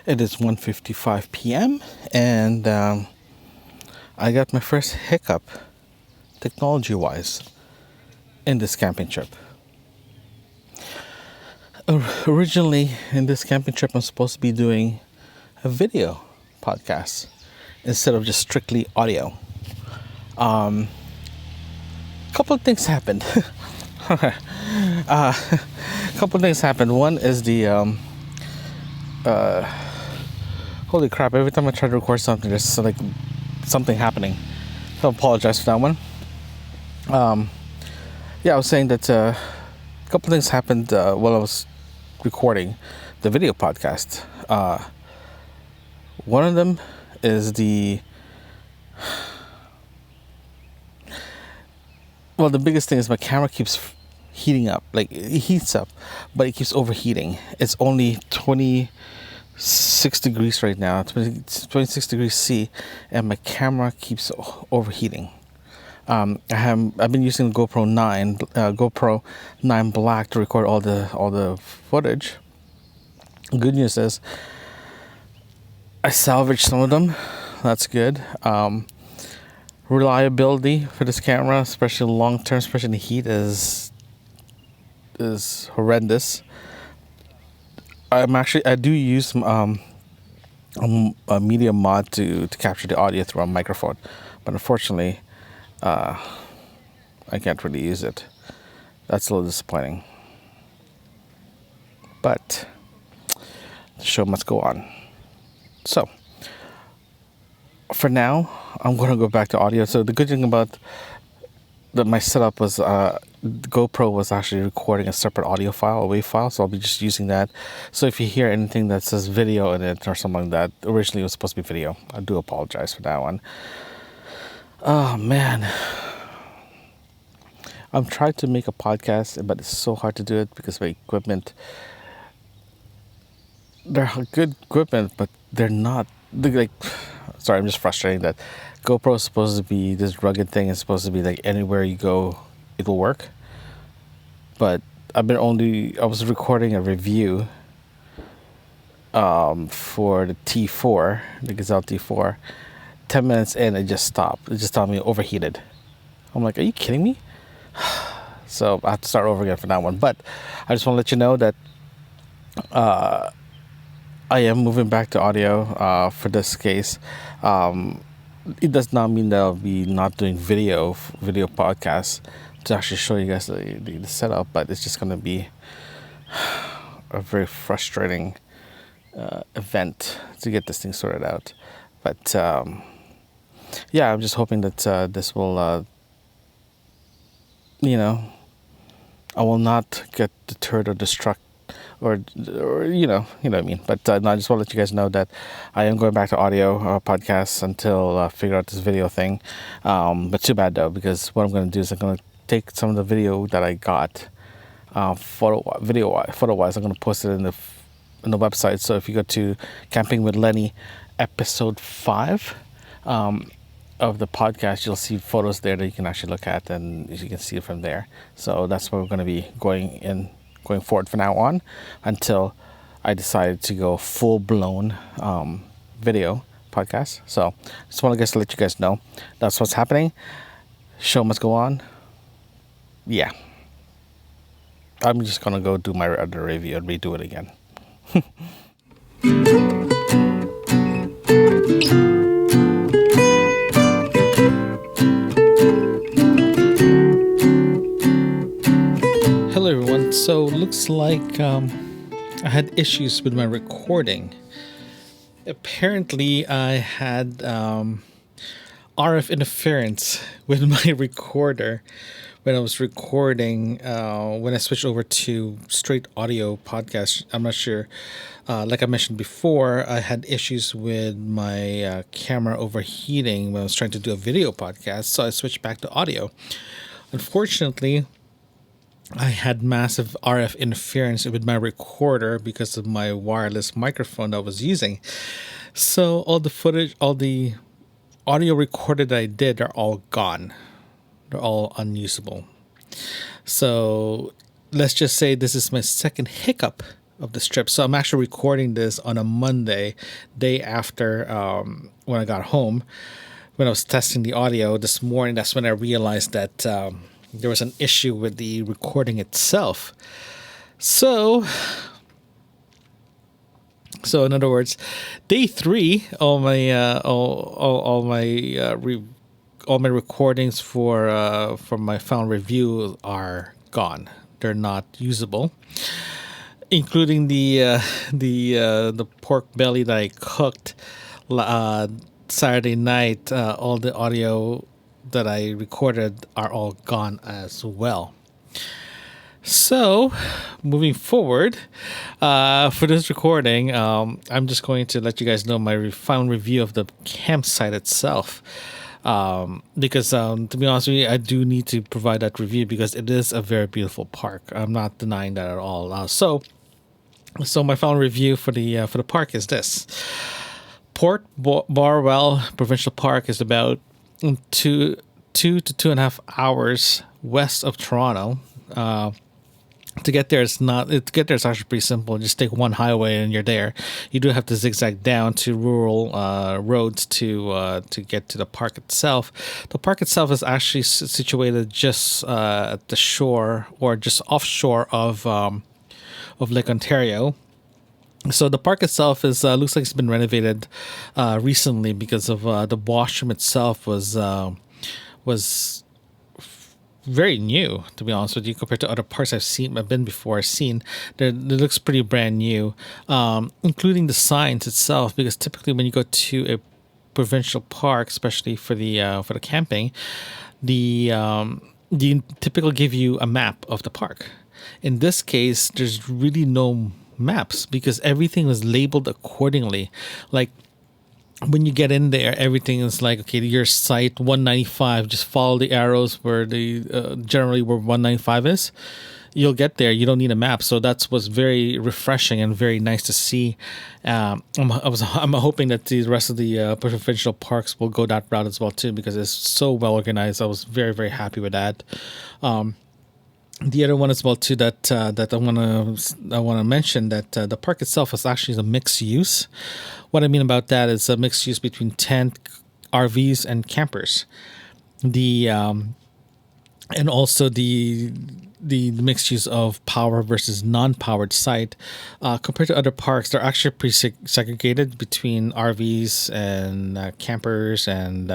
[SPEAKER 2] It is 1:55 p.m. and I got my first hiccup, technology-wise, in this camping trip. Originally, in this camping trip, I'm supposed to be doing a video podcast instead of just strictly audio. A couple of things happened. One is the holy crap! Every time I try to record something, there's like something happening. So I apologize for that one. Yeah, I was saying that a couple of things happened while I was recording the video podcast. One of them is the biggest thing is my camera keeps heating up. Like it heats up, but it keeps overheating. It's only 26 degrees right now, 26 degrees C, and my camera keeps overheating. I've been using the GoPro 9 Black to record all the footage. Good news is I salvaged some of them. That's good. Reliability for this camera, especially long term, especially in the heat, is horrendous. I do use a media mod to capture the audio through a microphone, but unfortunately, I can't really use it. That's a little disappointing. But the show must go on. So, for now, I'm going to go back to audio. So the good thing about my setup was the GoPro was actually recording a separate audio file, a WAV file, so I'll be just using that. So if you hear anything that says video in it or something like that, originally it was supposed to be video. I do apologize for that one. Oh man, I'm trying to make a podcast, but it's so hard to do it because my equipment, they're good equipment, but they're not. Sorry, I'm just frustrating that GoPro is supposed to be this rugged thing. It's supposed to be like anywhere you go, it will work. But I was recording a review for the T4, the Gazelle T4. 10 minutes in, it just stopped. It just told me overheated. I'm like, are you kidding me? So I have to start over again for that one. But I just want to let you know that I am moving back to audio for this case. It does not mean that I'll be not doing video podcasts to actually show you guys the setup, but it's just going to be a very frustrating event to get this thing sorted out. But yeah, I'm just hoping that this will, I will not get deterred or distracted. Or you know what I mean. But no, I just want to let you guys know that I am going back to audio podcasts until I figure out this video thing. But too bad though, because what I'm going to do is I'm going to take some of the video that I got, photo-wise. I'm going to post it in the website. So if you go to Camping with Lenny, episode 5 of the podcast, you'll see photos there that you can actually look at, and you can see it from there. So that's where we're going to be going forward from now on until I decide to go full-blown video podcast. So just want to let you guys know that's what's happening. Show must go on. Yeah. I'm just gonna go do my other review and redo it again. Hello everyone. So looks like I had issues with my recording. Apparently I had RF interference with my recorder when I was recording, when I switched over to straight audio podcast. I'm not sure. Like I mentioned before, I had issues with my camera overheating when I was trying to do a video podcast, so I switched back to audio. Unfortunately, I had massive RF interference with my recorder because of my wireless microphone that I was using. So all the footage, all the audio recorded that I did are all gone. They're all unusable. So let's just say this is my second hiccup of this trip. So I'm actually recording this on a Monday, day after when I got home. When I was testing the audio this morning, that's when I realized that there was an issue with the recording itself. So in other words, day 3, all my recordings for my final review are gone. They're not usable, including the pork belly that I cooked Saturday night. All the audio that I recorded are all gone as well. So, moving forward, for this recording, I'm just going to let you guys know my final review of the campsite itself. Because to be honest with you, I do need to provide that review because it is a very beautiful park. I'm not denying that at all. So my final review for the park is this: Burwell Provincial Park is about 2 to 2.5 hours west of Toronto. To get there, it's actually pretty simple. Just take one highway and you're there. You do have to zigzag down to rural roads to get to the park itself. The park itself is actually situated just at the shore or just offshore of Lake Ontario. So the park itself is looks like it's been renovated recently because of the washroom itself was very new, to be honest with you, compared to other parks I've been before. It looks pretty brand new, including the signs itself. Because typically, when you go to a provincial park, especially for the camping, they typically give you a map of the park. In this case, there's really no maps because everything was labeled accordingly. Like, when you get in there, everything is like, okay, your site 195, just follow the arrows where generally where 195 is. You'll get there. You don't need a map. So that's what's very refreshing and very nice to see. I'm hoping that the rest of the provincial parks will go that route as well too, because it's so well organized. I was very, very happy with that. The other one as well too that I want to mention that the park itself is actually a mixed use. What I mean about that is a mixed use between tent, RVs, and campers. And also the mixed use of power versus non-powered site. Compared to other parks, they're actually pretty segregated between RVs and campers and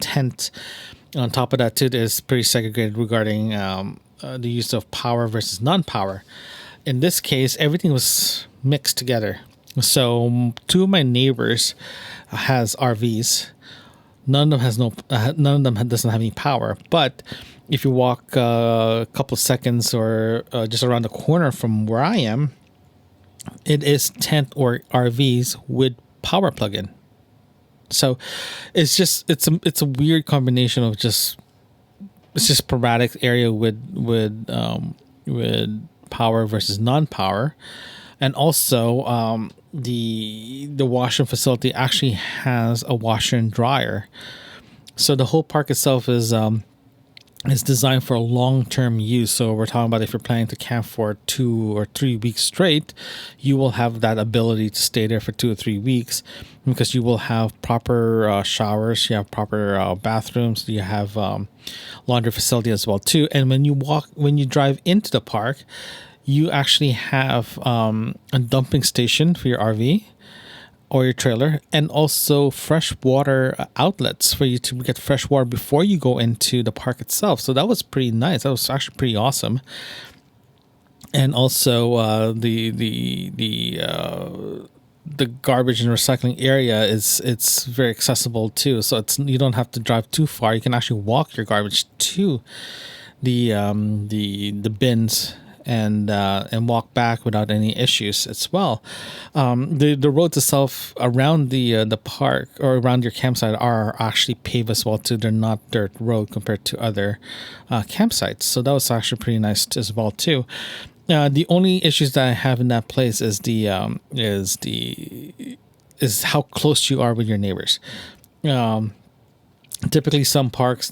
[SPEAKER 2] tent. On top of that too, it's pretty segregated regarding the use of power versus non-power. In this case, everything was mixed together. So 2 of my neighbors has RVs. None of them doesn't have any power. But if you walk a couple of seconds or just around the corner from where I am, it is tent or RVs with power plug-in. So it's a weird combination of it's just sporadic area with power versus non-power. And also the washroom facility actually has a washer and dryer. So the whole park itself is
[SPEAKER 1] is designed for long-term use. So we're talking about if you're planning to camp for 2 or 3 weeks straight, you will have that ability to stay there for 2 or 3 weeks, because you will have proper showers, you have proper bathrooms, you have laundry facility as well too. And when you drive into the park, you actually have a dumping station for your RV or your trailer, and also fresh water outlets for you to get fresh water before you go into the park itself. So that was pretty nice. That was actually pretty awesome. And also the garbage and recycling area it's very accessible too. So you don't have to drive too far. You can actually walk your garbage to the bins and walk back without any issues as well. The roads itself around the park or around your campsite are actually paved as well too. They're not dirt road compared to other campsites, so that was actually pretty nice as well too. The only issues that I have in that place is is how close you are with your neighbors. Typically, some parks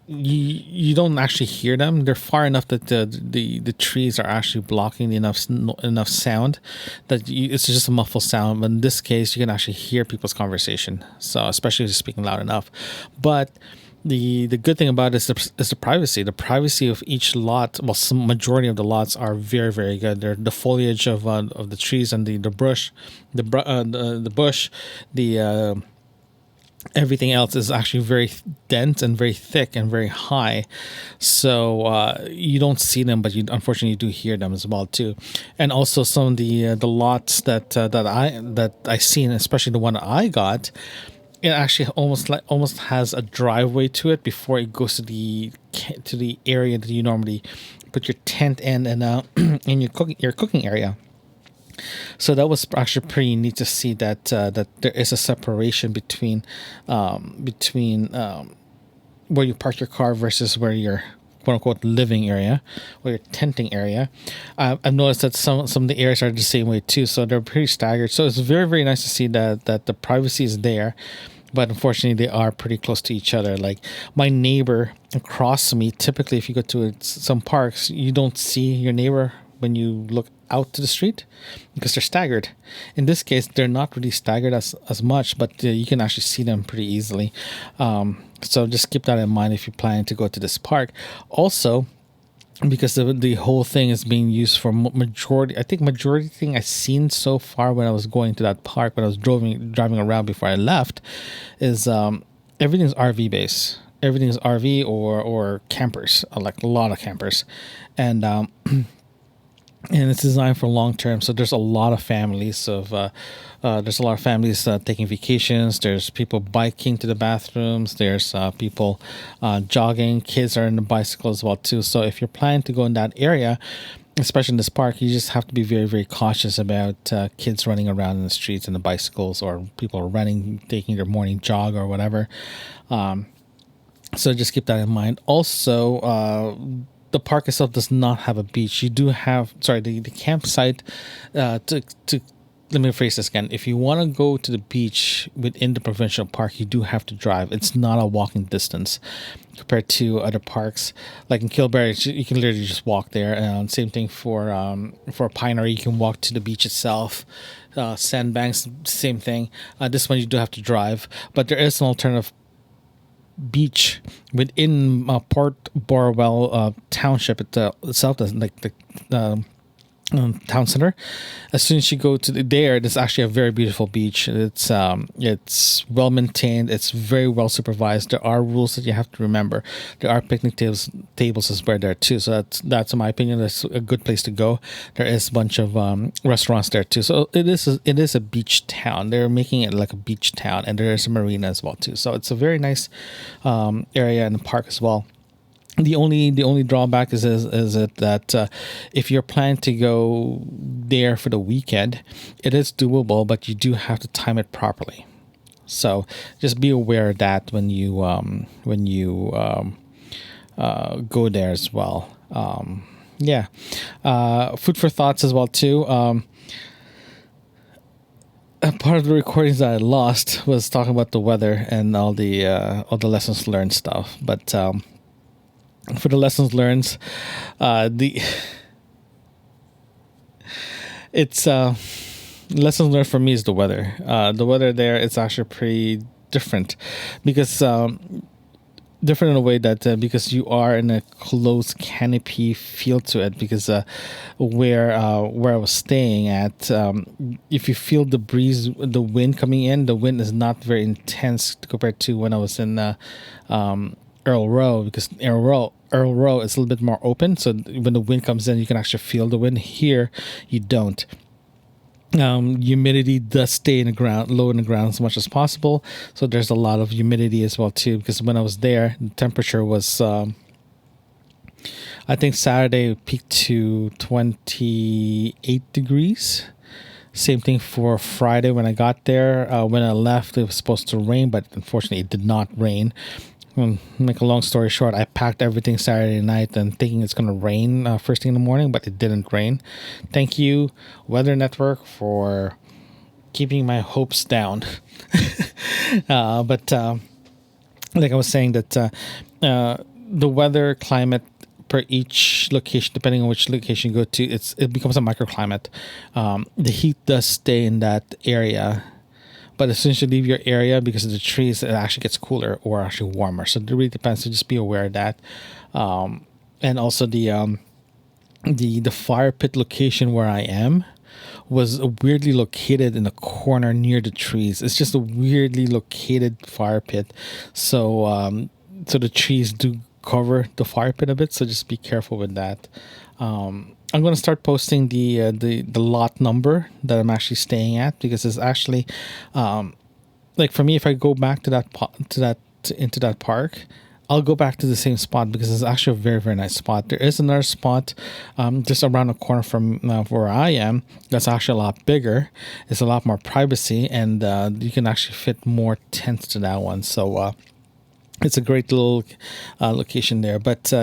[SPEAKER 1] you don't actually hear them. They're far enough that the trees are actually blocking enough sound that it's just a muffled sound. But in this case, you can actually hear people's conversation. So especially if you're speaking loud enough. But the good thing about it is the privacy. The privacy of each lot. Well, some majority of the lots are very, very good. The foliage of the trees and the bush, everything else is actually very dense and very thick and very high, so you don't see them, but you unfortunately do hear them as well too. And also some of the lots that I seen, especially the one that I got, it actually almost has a driveway to it before it goes to the area that you normally put your tent in and in your cooking area. So that was actually pretty neat to see that there is a separation between where you park your car versus where your quote unquote living area or your tenting area. I've noticed that some of the areas are the same way too, so they're pretty staggered. So it's very, very nice to see that the privacy is there. But unfortunately, they are pretty close to each other. Like my neighbor across me, typically if you go to some parks, you don't see your neighbor when you look out to the street because they're staggered. In this case, they're not really staggered as much, but you can actually see them pretty easily. So just keep that in mind if you're planning to go to this park. Also, because the whole thing is being used for majority thing I've seen so far when I was going to that park, when I was driving around before I left, is everything's RV based. Everything is RV or campers, like a lot of campers, and it's designed for long term. So there's a lot of families taking vacations. There's people biking to the bathrooms. There's people jogging. Kids are in the bicycle as well too. So if you're planning to go in that area, especially in this park, you just have to be very, very cautious about kids running around in the streets and the bicycles, or people running, taking their morning jog or whatever. So just keep that in mind. Also, the park itself does not have a beach. You do have, the campsite, let me phrase this again. If you want to go to the beach within the provincial park, you do have to drive. It's not a walking distance compared to other parks. Like in Kilberry, you can literally just walk there. And same thing for Pinery, you can walk to the beach itself. Sandbanks, same thing. This one you do have to drive, but there is an alternative beach within Port Burwell township itself, like the town center. As soon as you go to there's actually a very beautiful beach. It's well maintained. It's very well supervised. There are rules that you have to remember. There are picnic tables as well there too. So that's in my opinion, that's a good place to go. There is a bunch of restaurants there too. So it is a beach town. They're making it like a beach town, and there is a marina as well too. So it's a very nice area in the park as well. The only drawback is that if you're planning to go there for the weekend, it is doable, but you do have to time it properly. So just be aware of that when you go there as well. Food for thoughts as well too. a part of the recordings that I lost was talking about the weather and all the lessons learned stuff. But for the lessons learned, the it's lessons learned for me is the weather. The weather there is actually pretty different because different in a way that because you are in a closed canopy feel to it, because where I was staying at, if you feel the breeze, the wind coming in, the wind is not very intense compared to when I was in Earl Row, because Earl Row is a little bit more open, so when the wind comes in you can actually feel the wind. Here you don't. Humidity does stay in the ground, low in the ground as much as possible. So there's a lot of humidity as well too. Because when I was there, the temperature was, I think Saturday it peaked to 28 degrees. Same thing for Friday when I got there. When I left, it was supposed to rain, but unfortunately, it did not rain. Make a long story short, I packed everything Saturday night and thinking it's going to rain first thing in the morning, but it didn't rain. Thank you, Weather Network, for keeping my hopes down. But like I was saying, that the weather climate per each location, depending on which location you go to, it becomes a microclimate. The heat does stay in that area. But as soon as you leave your area, because of the trees, it actually gets cooler or actually warmer. So it really depends. So just be aware of that. And also the fire pit location where I am was weirdly located in a corner near the trees. It's just a weirdly located fire pit. So so the trees do cover the fire pit a bit. So just be careful with that. I'm going to start posting the lot number that I'm actually staying at, because it's actually like for me, if I go back to that park, I'll go back to the same spot because it's actually a very, very nice spot. There is another spot just around the corner from where I am that's actually a lot bigger. It's a lot more privacy, and you can actually fit more tents to that one. So it's a great little location there. But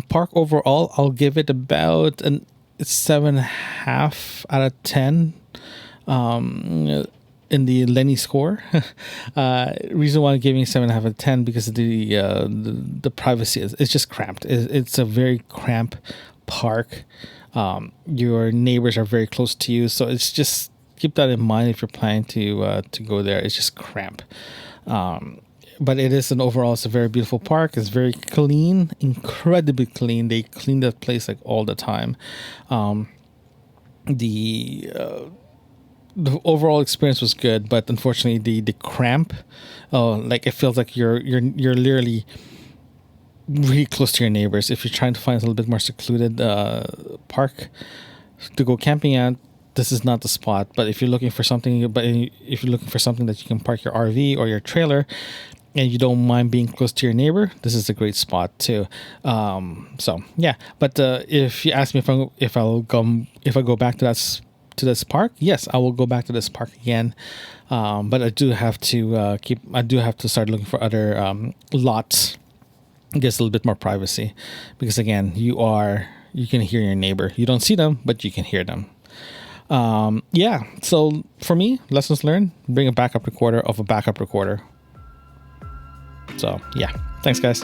[SPEAKER 1] park overall, I'll give it about a 7.5 out of 10 in the Lenny score. Reason why I'm giving 7.5 out of 10, because of the privacy. It's just cramped. It's a very cramped park. Your neighbors are very close to you, so it's just, keep that in mind if you're planning to go there. It's just cramped. But it is it's a very beautiful park. It's very clean, incredibly clean. They clean that place like all the time. The overall experience was good, but unfortunately the cramp, like it feels like you're literally really close to your neighbors. If you're trying to find a little bit more secluded park to go camping at, this is not the spot. But if you're looking for something, that you can park your RV or your trailer, and you don't mind being close to your neighbor, this is a great spot too. So yeah. But if you ask me if I go back to this park, yes, I will go back to this park again. But I do have to start looking for other lots. Gets a little bit more privacy, because again, you can hear your neighbor. You don't see them, but you can hear them. So for me, lessons learned: bring a backup recorder of a backup recorder. So yeah, thanks guys.